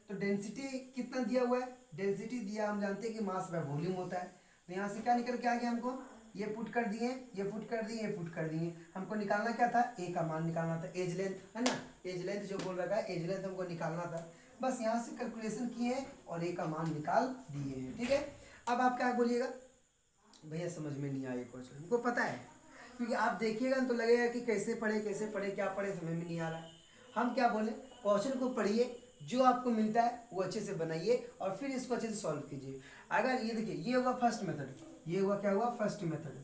तो डेंसिटी कितना दिया हुआ है, डेंसिटी दिया, हम जानते हैं कि मास बाय वॉल्यूम होता है। तो यहाँ से क्या निकल के आ गया हमको, ये पुट कर दिए, ये पुट कर दिए, ये पुट कर दिए। हमको निकालना क्या था, ए का मान निकालना था, एज लेंथ है ना, एज लेंथ जो बोल रखा है एज लेंथ हमको निकालना था। बस यहाँ से कैलकुलेशन किए हैं और ए का मान निकाल दिए हैं। ठीक है, अब आप क्या बोलिएगा, भैया समझ में नहीं आया क्वेश्चन, हमको पता है, क्योंकि आप देखिएगा तो लगेगा कि कैसे पढ़े क्या पढ़े, समझ में नहीं आ रहा है। हम क्या बोले, क्वेश्चन को पढ़िए, जो आपको मिलता है वो अच्छे से बनाइए और फिर इसको अच्छे से सॉल्व कीजिए। अगर ये देखिए, ये हुआ फर्स्ट मेथड, ये हुआ क्या हुआ, फर्स्ट मेथड।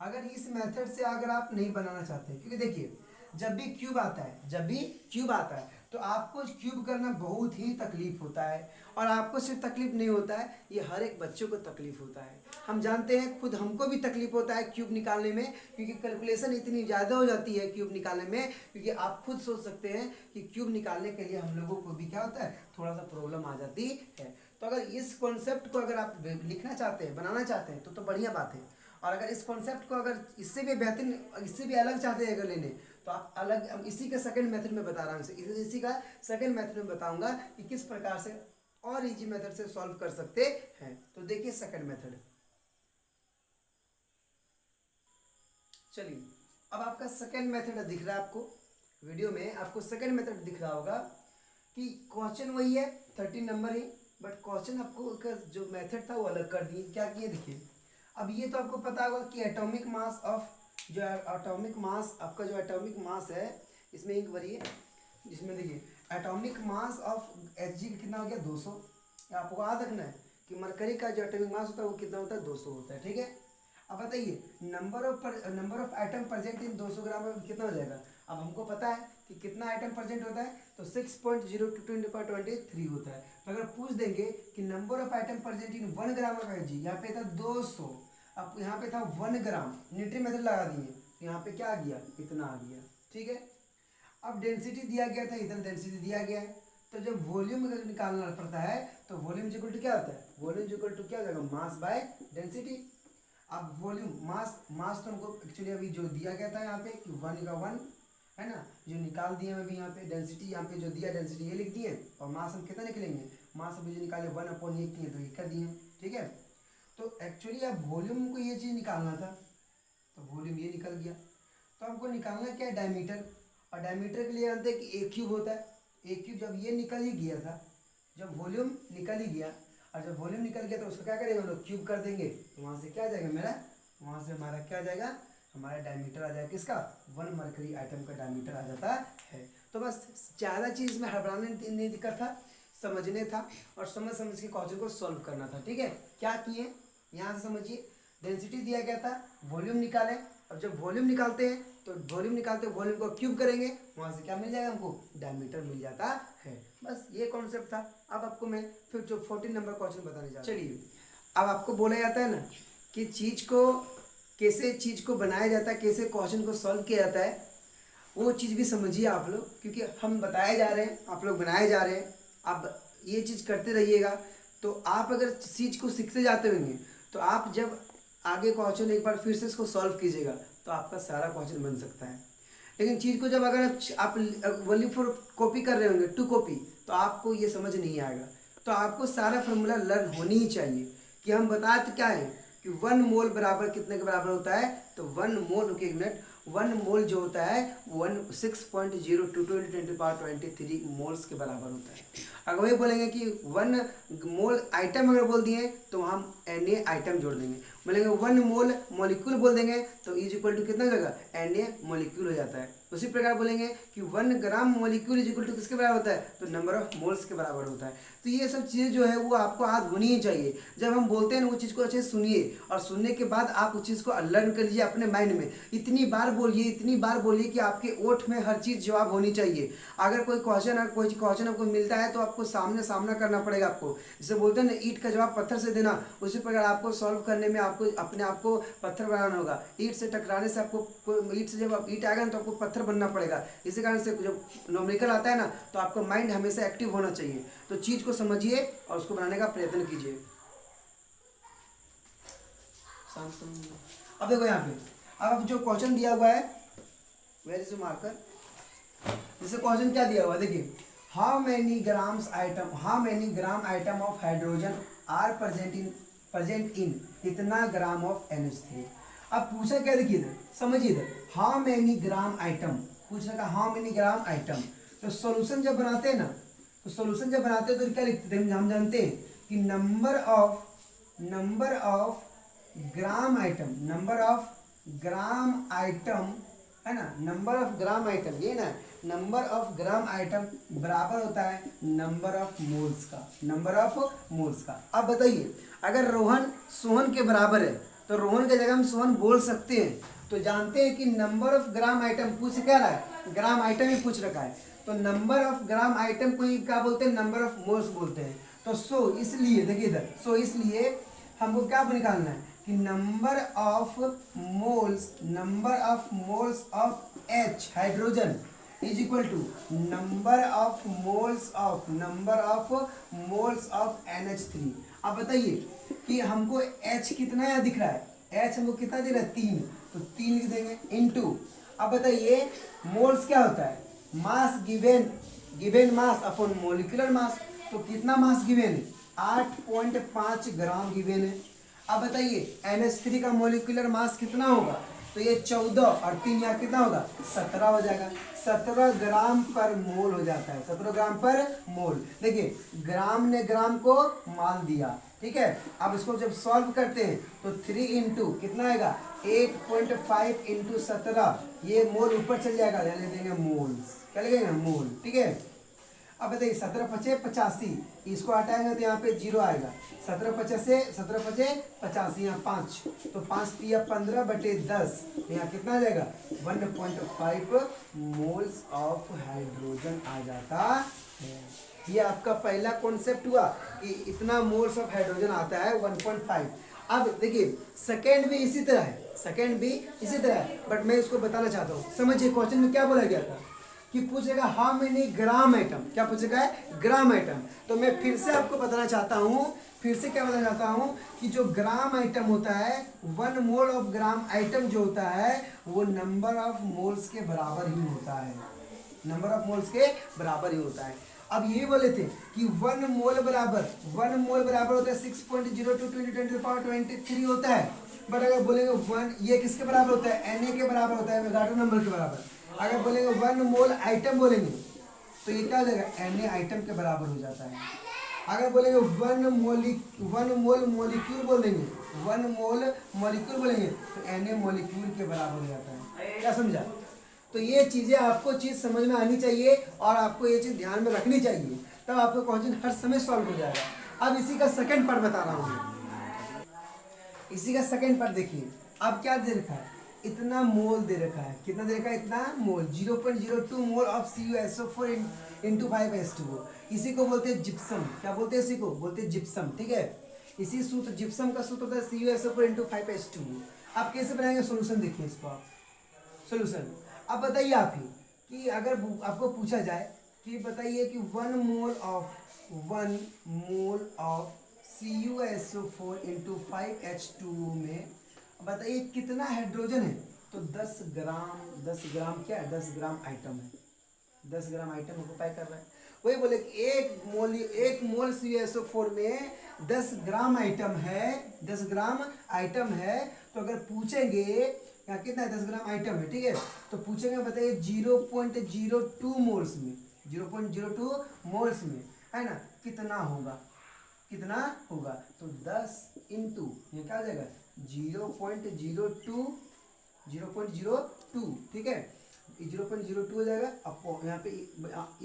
अगर इस मेथड से अगर आप नहीं बनाना चाहते, क्योंकि देखिए जब भी क्यूब आता है, जब भी क्यूब आता है तो आपको क्यूब करना बहुत ही तकलीफ होता है। और आपको सिर्फ तकलीफ नहीं होता है, ये हर एक बच्चों को तकलीफ होता है। हम जानते हैं, खुद हमको भी तकलीफ होता है क्यूब निकालने में, क्योंकि कैलकुलेशन इतनी ज़्यादा हो जाती है क्यूब निकालने में। क्योंकि आप खुद सोच सकते हैं कि क्यूब निकालने के लिए हम लोगों को भी क्या होता है, थोड़ा सा प्रॉब्लम आ जाती है। तो अगर इस कॉन्सेप्ट को अगर आप लिखना चाहते हैं, बनाना चाहते हैं, तो बढ़िया बात है। और अगर इस कॉन्सेप्ट को अगर इससे भी बेहतरीन, इससे भी अलग चाहते हैं अगर लेने, तो आप अलग, इसी का सेकंड मेथड में बता रहा हूँ, इसी का सेकंड मेथड में बताऊंगा कि किस प्रकार से और इजी मेथड से सॉल्व कर सकते हैं। तो देखिए सेकंड मेथड, चलिए अब आपका सेकंड मेथड दिख रहा है आपको वीडियो में, आपको सेकंड मेथड दिख रहा होगा कि क्वेश्चन वही है 13 नंबर ही, बट क्वेश्चन आपको जो मेथड था वो अलग कर दिए। क्या किए देखिए, अब ये तो आपको पता होगा कि एटॉमिक मास ऑफ, जो एटॉमिक मास आपका, जो एटॉमिक मास है, इसमें एक भरिए, जिसमें देखिए atomic mass of H G कितना हो गया 200। आपको याद रखना है कि मरकरी का जो एटॉमिक मास होता है वो कितना होता है, 200 होता है। ठीक है, अब बताइए number of item present in 200 ग्राम में कितना हो जाएगा। अब हमको पता है कि कितना आइटम प्रेजेंट होता है, तो 6.02 × 10⁻23 होता है। तो अगर पूछ देंगे कि number of item present in 1 gram of H G, यहाँ पे था 200, अब यहाँ पे था 1 ग्राम, न्यूटन मेथड लगा दिए, तो यहाँ पे क्या आ गया, इतना आ गया। ठीक है, अब डेंसिटी दिया गया था, इतना डेंसिटी दिया गया है। तो जब वॉल्यूम निकालना पड़ता है तो वॉल्यूम इक्वल टू क्या होता है, वॉल्यूम इक्वल टू क्या हो जाएगा, मास बाय डेंसिटी। अब वॉल्यूम मास तो हमको एक्चुअली अभी जो दिया गया था यहाँ पे कि 1 का 1 है ना, जो निकाल दिए अभी यहाँ पे डेंसिटी, यहाँ पे जो दिया डेंसिटी ये लिख दिए, और मास हम कितना निकलेंगे, मास अभी जो निकाले 1/1 किए तो ये कर दिए। ठीक है, तो एक्चुअली अब वॉल्यूम को ये चीज़ निकालना था, तो वॉल्यूम ये निकल गया। तो हमको निकालना क्या है, डायमीटर। और डायमीटर के लिए जानते हैं कि ए क्यूब होता है। ए क्यूब जब ये निकल ही गया था, जब वॉल्यूम निकल ही गया, और जब वॉल्यूम निकल गया तो उसको क्या करेंगे हम लोग, क्यूब कर देंगे, तो वहाँ से क्या आ जाएगा मेरा, वहाँ से हमारा क्या आ जाएगा, हमारा डायमीटर आ जाएगा किसका, 1 मरकरी आइटम का डायमीटर आ जाता है। तो बस ज़्यादा चीज़ में घबराने नहीं दिक्कत था, समझने था और समझ के क्वेश्चन को सॉल्व करना था। ठीक है, क्या किए यहाँ से समझिए, डेंसिटी दिया गया था, वॉल्यूम निकालें। अब जब वॉल्यूम निकालते हैं तो वॉल्यूम को क्यूब करेंगे, वहाँ से क्या मिल जाएगा हमको, डायमीटर मिल जाता है। बस ये कॉन्सेप्ट था। अब आपको मैं फिर जो 14 नंबर क्वेश्चन बताने जा रहा हूँ। चलिए, अब आपको बोला जाता है ना कि चीज़ को बनाया जाता है, कैसे क्वेश्चन को सॉल्व किया जाता है, वो चीज़ भी समझिए आप लोग, क्योंकि हम बताए जा रहे हैं, आप लोग बनाए जा रहे हैं। आप ये चीज़ करते रहिएगा, तो आप अगर चीज़ को सीखते जाते होंगे, तो आप जब आगे क्वेश्चन एक बार फिर से इसको सॉल्व कीजिएगा तो आपका सारा क्वेश्चन बन सकता है। लेकिन चीज़ को जब अगर आप ओनली फॉर कॉपी कर रहे होंगे, टू कॉपी, तो आपको ये समझ नहीं आएगा। तो आपको सारा फॉर्मूला लर्न होनी ही चाहिए कि हम बताते क्या है कि 1 मोल बराबर कितने के बराबर होता है, तो 1 मोल, रुकिए एक मिनट, 1 मोल जो होता है 6.022 × 10⁻23 मोल्स के बराबर होता है। अगर वही बोलेंगे कि 1 मोल आइटम अगर बोल दिए तो हम Na आइटम जोड़ देंगे, बोलेंगे 1 मोल मॉलिक्यूल बोल देंगे तो इज इक्वल टू कितना हो जाएगा, Na मॉलिक्यूल हो जाता है। उसी प्रकार बोलेंगे कि 1 gram molecule is equal to किसके बराबर होता है, तो नंबर ऑफ मोल्स के बराबर होता है। तो ये सब चीज़ें जो है वो आपको याद होनी ही चाहिए। जब हम बोलते हैं ना वो चीज़ को अच्छे से सुनिए और सुनने के बाद आप उस चीज़ को लर्न कर लीजिए अपने माइंड में। इतनी बार बोलिए कि आपके ओठ में हर चीज़ जवाब होनी चाहिए। अगर कोई क्वेश्चन आपको मिलता है तो आपको सामना करना पड़ेगा आपको। जैसे बोलते हैं ना ईंट का जवाब पत्थर से देना, उसी प्रकार आपको सॉल्व करने में आपको अपने आप को पत्थर बनाना होगा। ईंट से टकराने से आपको ईंट से जब ईंट आएगा ना तो आपको पत्थर बनना पड़ेगा। इसी कारण से जब न्यूमेरिकल आता है ना तो आपका माइंड हमेशा एक्टिव होना चाहिए। तो चीज़ को समझिए और उसको बनाने का प्रयत्न कीजिए। अब देखो यहाँ पे अब जो क्वेश्चन दिया हुआ है वेयर इज मार्कर, जैसे क्वेश्चन क्या दिया हुआ है देखिए, how many gram atom of hydrogen are present in कितना ग्राम ऑफ NH3। अब पूछा क्या, देखिए इधर समझिए, इधर हाउ मेनी ग्राम आइटम पूछा का, हाउ मेनी ग्राम आइटम। तो सॉल्यूशन जब बनाते हैं ना तो क्या लिखते थे, हम जानते हैं कि नंबर ऑफ ग्राम आइटम है ना, नंबर ऑफ ग्राम आइटम, ये ना नंबर ऑफ ग्राम आइटम बराबर होता है नंबर ऑफ मोल्स का। अब बताइए अगर रोहन सोहन के बराबर है तो रोहन के जगह हम सोहन बोल सकते हैं। तो जानते हैं कि नंबर ऑफ ग्राम आइटम पूछ क्या रहा है, ग्राम आइटम ही पूछ रखा है। तो नंबर ऑफ ग्राम आइटम को ही क्या बोलते हैं, नंबर ऑफ मोल्स बोलते हैं। तो इसलिए देखिए इधर इसलिए हमको क्या निकालना है कि number of moles of H hydrogen is equal to number of moles of NH3। अब बताइए कि हमको H कितना यहाँ दिख रहा है, H हमको कितना दिख रहा है 3, तो 3 लिख देंगे इनटू। अब बताइए मोल्स क्या होता है, mass given mass upon molecular mass. तो कितना मास गिवेन है, 8.5 ग्राम गिवेन है। अब बताइए NH3 का मोलिकुलर मास कितना होगा, तो ये 14 और 3 यहाँ कितना होगा 17 हो जाएगा। 17 ग्राम पर मोल हो जाता है, 17 ग्राम पर मोल। देखिए ग्राम ने ग्राम को मान दिया, ठीक है। अब इसको जब सॉल्व करते हैं तो 3 इंटू कितना आएगा 8.5 इंटू 17, ये मोल ऊपर चल जाएगा, यहाँ लिख देंगे मोल्स, क्या लिखेंगे मोल, ठीक है। अब बताइए 17 पचे 85, इसको हटाएंगे तो यहाँ पे 0 आएगा। 17 पचे 85, यहाँ 5, तो 5 तिया 15/10, यहाँ कितना आ जाएगा 1.5 मोल्स ऑफ हाइड्रोजन आ जाता है। ये आपका पहला कॉन्सेप्ट हुआ कि इतना मोल्स ऑफ हाइड्रोजन आता है 1.5। अब देखिए सेकेंड भी इसी तरह है, बट मैं इसको बताना चाहता हूँ। समझिए क्वेश्चन में क्या बोला गया था कि पूछेगा हाउ मेनी ग्राम आइटम, क्या पूछेगा है ग्राम आइटम। तो मैं फिर से आपको बताना चाहता हूँ कि जो ग्राम आइटम होता है 1 मोल ऑफ ग्राम आइटम जो होता है वो नंबर ऑफ मोल्स के बराबर ही होता है। अब ये बोले थे कि 1 मोल बराबर होता है 6.02 × 10⁻23 होता है। बट अगर बोलेंगे 1 ये किसके बराबर होता है, Na के बराबर होता है, एवोगाड्रो नंबर के बराबर। अगर बोलेंगे 1 मोल आइटम बोलेंगे तो ये क्या हो जाएगा Na आइटम के बराबर हो जाता है। अगर बोलेंगे 1 मोल मॉलिक्यूल बोलेंगे तो Na मॉलिक्यूल के बराबर हो जाता है। क्या समझा? तो ये चीज़ें आपको समझ में आनी चाहिए और आपको ये चीज़ ध्यान में रखनी चाहिए, तब आपका क्वेश्चन हर समय सॉल्व हो जाएगा। अब इसी का सेकंड पार्ट बता रहा हूँ। इसी का सेकंड पार्ट देखिए, अब क्या दे रखा है, इतना मोल दे रखा है। कितना दे रखा है, इतना मोल 0.02 मोल ऑफ CuSO4 × 5H2O। इसी को बोलते हैं जिप्सम। क्या बोलते हैं इसी को? बोलते हैं जिप्सम, ठीक है। इसी सूत्र जिप्सम का सूत्र होता है CuSO4 × 5H2O। आप कैसे बनाएंगे सोल्यूशन, देखिए इसको आप सोल्यूशन। अब बताइए आप ही कि अगर आपको पूछा जाए कि बताइए कि 1 मोल ऑफ CuSO4 × 5H2O में बताइए कितना हाइड्रोजन है, तो 10 ग्राम क्या है, 10 ग्राम आइटम है। 10 ग्राम आइटम ऑक्यूपाई कर रहा है। वही बोले कि एक मोल CuSO4 में 10 ग्राम आइटम है। तो अगर पूछेंगे यहाँ कितना है, 10 ग्राम आइटम है, ठीक है। तो पूछेंगे बताइए 0.02 मोल्स में है ना कितना कितना होगा, तो 10 इंटू ये क्या हो जाएगा 0.02, ठीक है, 0.02 हो जाएगा। अब यहाँ पे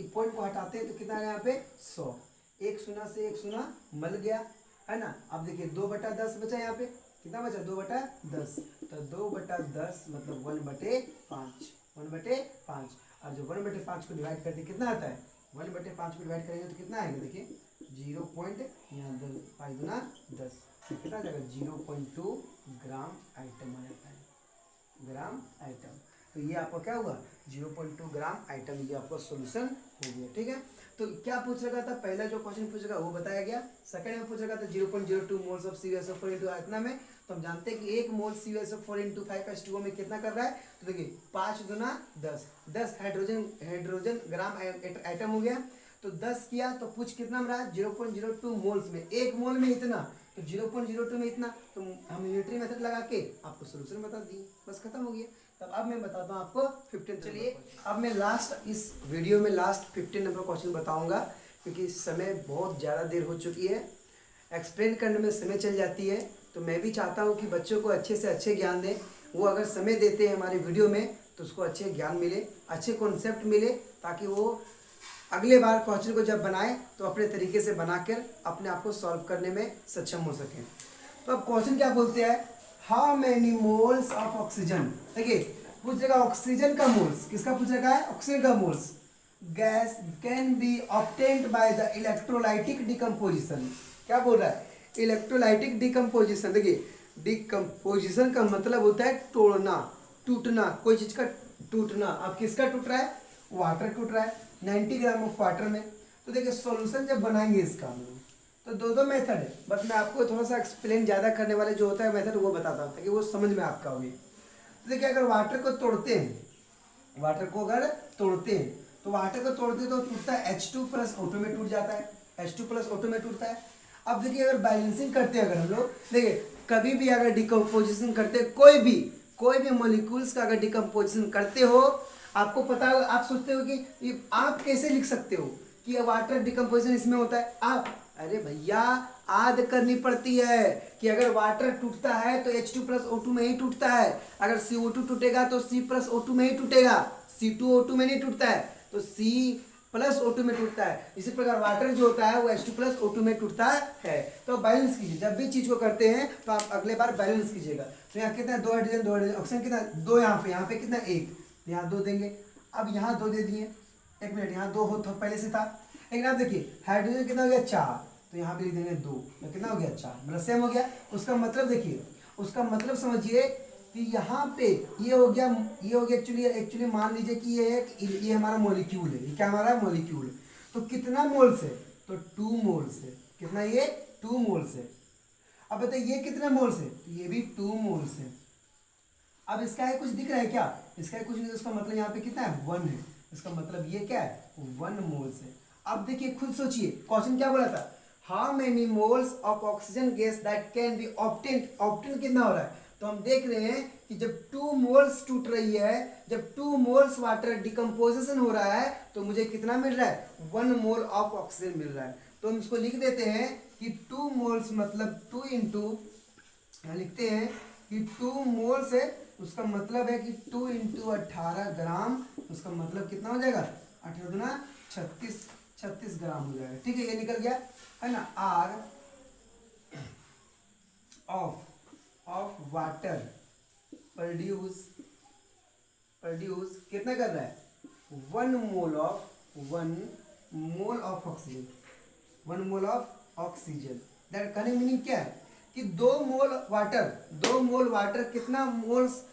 पॉइंट को हटाते हैं तो कितना आएगा यहाँ पे 100, एक शून्य से एक शून्य मल गया, है ना। अब देखिए 2/10 बचा, यहाँ पे कितना बचा 2/10, तो 2/10 मतलब 1/5, 1/5। और जो 1/5 को डिवाइड करते कितना आता है, 1/5 को डिवाइड करेंगे तो कितना आएगा, देखिए 0 पॉइंट यहाँ 5 गुना 10 कितना आ जाएगा 0.2 ग्राम आइटम आ जाता है, ग्राम आइटम। तो ये आपका क्या हुआ 0.2 ग्राम आइटम, ये आपका सोल्यूशन हो गया, ठीक है। तो क्या पूछ रखा था, पहला जो क्वेश्चन पूछ रखा वो बताया गया। सेकंड में पूछ रखा था 0.02 मोल्स ऑफ CuSO4 इनटू इतना में, तो हम जानते हैं कि 1 मोल CuSO4 इनटू 5H2O में कितना कर रहा है, तो देखिए 5 गुना 10 हाइड्रोजन ग्राम आइटम हो गया। तो 10 किया तो पूछ कितना में रहा 0.02 मोल्स में, एक मोल में इतना, तो 0.02 में इतना, तो हम यूनिटरी मेथड लगा के आपको सोल्यूशन बता दिए, बस खत्म हो गया। तब अब मैं बताता हूँ आपको 15। चलिए अब मैं लास्ट इस वीडियो में लास्ट 15 नंबर क्वेश्चन बताऊंगा, क्योंकि समय बहुत ज़्यादा देर हो चुकी है, एक्सप्लेन करने में समय चल जाती है। तो मैं भी चाहता हूँ कि बच्चों को अच्छे से अच्छे ज्ञान दें, वो अगर समय देते हैं हमारे वीडियो में तो उसको अच्छे ज्ञान मिले, अच्छे कॉन्सेप्ट मिले, ताकि वो अगले बार क्वेश्चन को जब बनाए तो अपने तरीके से बनाकर अपने आप को सॉल्व करने में सक्षम हो सकें। तो अब क्वेश्चन क्या बोलते हैं, how many moles of oxygen, देखिए पूछ रखा ऑक्सीजन का मोल्स, किसका पूछ रखा है ऑक्सीजन का moles, gas can be obtained by the electrolytic decomposition. क्या बोल रहा है इलेक्ट्रोलाइटिक डिकम्पोजिशन। देखिए डिकम्पोजिशन का मतलब होता है तोड़ना, टूटना, कोई चीज का टूटना। अब किसका टूट रहा है, वाटर टूट रहा है 90 ग्राम ऑफ वाटर में। तो देखिए सॉल्यूशन जब बनाएंगे इसका तो दो मेथड है, बट मैं आपको थोड़ा सा एक्सप्लेन ज़्यादा करने वाले जो होता है मेथड वो बताता हूँ ताकि वो समझ में आपका हो। तो देखिए अगर वाटर को तोड़ते हैं, वाटर को अगर तोड़ते हैं तो वाटर को तोड़ते तो टूटता है H2 प्लस O2 में टूट जाता है, H2 प्लस O2 में टूटता है। अब देखिए अगर बैलेंसिंग करते हैं, अगर हम लोग देखिए कभी भी अगर डिकम्पोजिशन करते कोई भी मॉलिक्यूल्स का अगर डिकम्पोजिशन करते हो, आपको पता होगा, आप सोचते हो कि आप कैसे लिख सकते हो कि वाटर डिकम्पोजिशन इसमें होता है। आप अरे भैया आद करनी पड़ती है कि अगर वाटर टूटता है तो H2 प्लस O2 में ही टूटता है, अगर CO2 टूटेगा तो C प्लस O2 में ही टूटेगा, C2O2 में नहीं टूटता है, तो C प्लस O2 में टूटता है। इसी प्रकार वाटर जो होता है वो H2 प्लस O2 में टूटता है। तो बैलेंस कीजिए, जब भी चीज को करते हैं तो आप अगले बार बैलेंस कीजिएगा। तो यहाँ कितना 2 हाइड्रोजन ऑक्सीजन कितना 2, यहाँ पे कितना 1, यहाँ 2 देंगे। अब यहाँ 2 दे दिए, 1 मिनट, यहाँ 2 हो तो पहले से था, लेकिन आप देखिए हाइड्रोजन कितना हो गया 4, तो यहाँ पे लिख देंगे 2, तो कितना हो गया 4, मतलब सेम हो गया। उसका मतलब देखिए, उसका मतलब समझिए कि यहाँ पे ये हो गया एक्चुअली मान लीजिए कि ये हमारा मॉलिक्यूल है, ये क्या हमारा मॉलिक्यूल है, तो कितना मोल्स है, तो 2 मोल्स है। कितना, ये 2 मोल्स है। अब बताइए ये कितने मोल्स है, तो ये भी 2 मोल्स है। अब इसका है कुछ दिख रहा है क्या, इसका है कुछ नहीं, इसका मतलब यहाँ पे कितना है 1 है, इसका मतलब ये क्या है 1 मोल्स है। अब देखिए खुद सोचिए क्वेश्चन क्या बोला था, how many moles of oxygen gas that can be obtain कितना हो रहा है। तो हम देख रहे हैं कि जब 2 मोल्स टूट रही है, जब 2 मोल्स वाटर डिकम्पोजिशन हो रहा है, तो मुझे कितना मिल रहा है 1 मोल ऑफ ऑक्सीजन मिल रहा है। तो हम इसको लिख देते हैं कि 2 मोल्स मतलब 2 इंटू, लिखते हैं कि 2 मोल्स है, उसका मतलब है कि 2 इंटू 18 ग्राम, उसका मतलब कितना हो जाएगा 18 गुना 36 ग्राम हो जाएगा। ठीक है, ये निकल गया है ना। आर ऑफ वाटर प्रोड्यूस कितना कर रहा है 1 mole of oxygen, 1 mole of oxygen. That कहने मीनिंग क्या है कि 2 मोल वाटर कितना मोल्स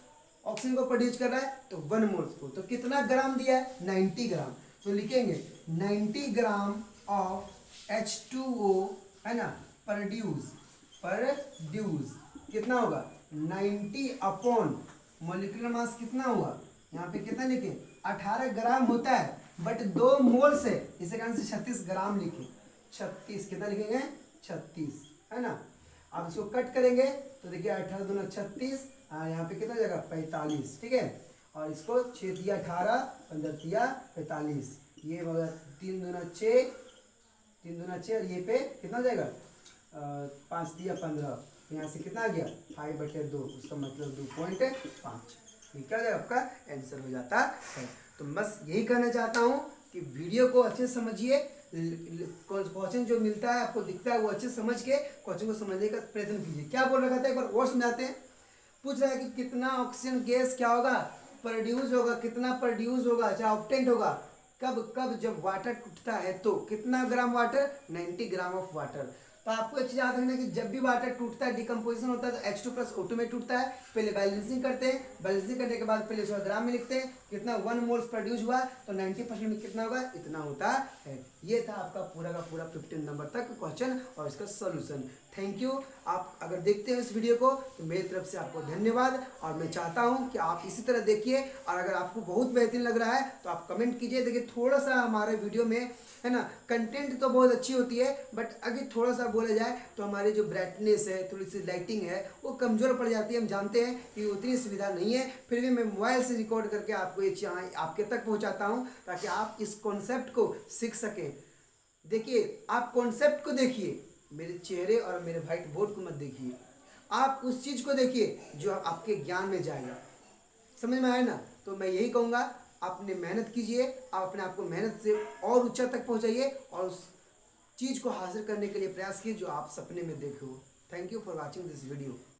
ऑक्सीजन को प्रोड्यूस कर रहा है, तो 1 मोल्स को। तो कितना ग्राम दिया है 90 ग्राम, तो लिखेंगे 90 ग्राम ऑफ H2O है ना, प्रोड्यूस कितना होगा 90 अपॉन मोलिकुलर मास कितना हुआ, यहाँ पे कितना लिखे 18 ग्राम होता है, बट 2 मोल्स है, इसे कारण से 36 ग्राम लिखे, 36 कितना लिखेंगे 36 है ना। अब इसको कट करेंगे तो देखिए 18 दूना 36, यहाँ पे कितना जाएगा 45, ठीक है। और इसको 6 दिया 18, 15 दिया 45, ये होगा 3 दूना 6 और ये पे कितना हो जाएगा 5 दिया 15, यहाँ से कितना आ गया 5/2, उसका मतलब 2.5। ठीक है, आपका आंसर हो जाता है। तो बस यही कहना चाहता हूँ कि वीडियो को अच्छे से समझिए, क्वेश्चन जो मिलता है आपको दिखता है वो अच्छे से समझ के क्वेश्चन को समझने का प्रयत्न कीजिए। क्या बोल रखा था एक बार और समझाते हैं। पूछ रहा है कि कितना ऑक्सीजन गैस क्या होगा, प्रोड्यूस होगा, कितना प्रोड्यूस होगा, चाहे ऑब्टेंट होगा, कब कब, जब वाटर टूटता है तो कितना gram water, 90 gram of water. तो आपको एक चीज याद रखना कि जब भी वाटर टूटता है, डिकम्पोजिशन होता है, तो H2+ O2 में टूटता है। पहले बैलेंसिंग करते हैं, बैलेंसिंग करने के बाद पहले 100 ग्राम में लिखते हैं कितना 1 मोल्स प्रोड्यूस हुआ, तो 90% में कितना होगा, इतना होता है। ये था आपका पूरा का पूरा 15 नंबर तक क्वेश्चन और इसका सोल्यूशन। Thank you. आप अगर देखते हो इस वीडियो को तो मेरी तरफ से आपको धन्यवाद, और मैं चाहता हूं कि आप इसी तरह देखिए, और अगर आपको बहुत बेहतरीन लग रहा है तो आप कमेंट कीजिए। देखिए थोड़ा सा हमारे वीडियो में है ना, कंटेंट तो बहुत अच्छी होती है, बट अगर थोड़ा सा बोला जाए तो हमारी जो ब्राइटनेस है, थोड़ी सी लाइटिंग है, वो कमज़ोर पड़ जाती है। हम जानते हैं कि उतनी सुविधा नहीं है, फिर भी मैं मोबाइल से रिकॉर्ड करके आपको ये चीज़ आपके तक पहुंचाता हूं, ताकि आप इस कॉन्सेप्ट को सीख सकें। देखिए आप कॉन्सेप्ट को देखिए, मेरे चेहरे और मेरे व्हाइट बोर्ड को मत देखिए। आप उस चीज़ को देखिए जो आपके ज्ञान में जाएगा। समझ में आया ना? तो मैं यही कहूँगा, आपने मेहनत कीजिए, आप अपने आप को मेहनत से और ऊंचा तक पहुँचाइए, और उस चीज़ को हासिल करने के लिए प्रयास कीजिए जो आप सपने में देखे हो। Thank you for watching this video.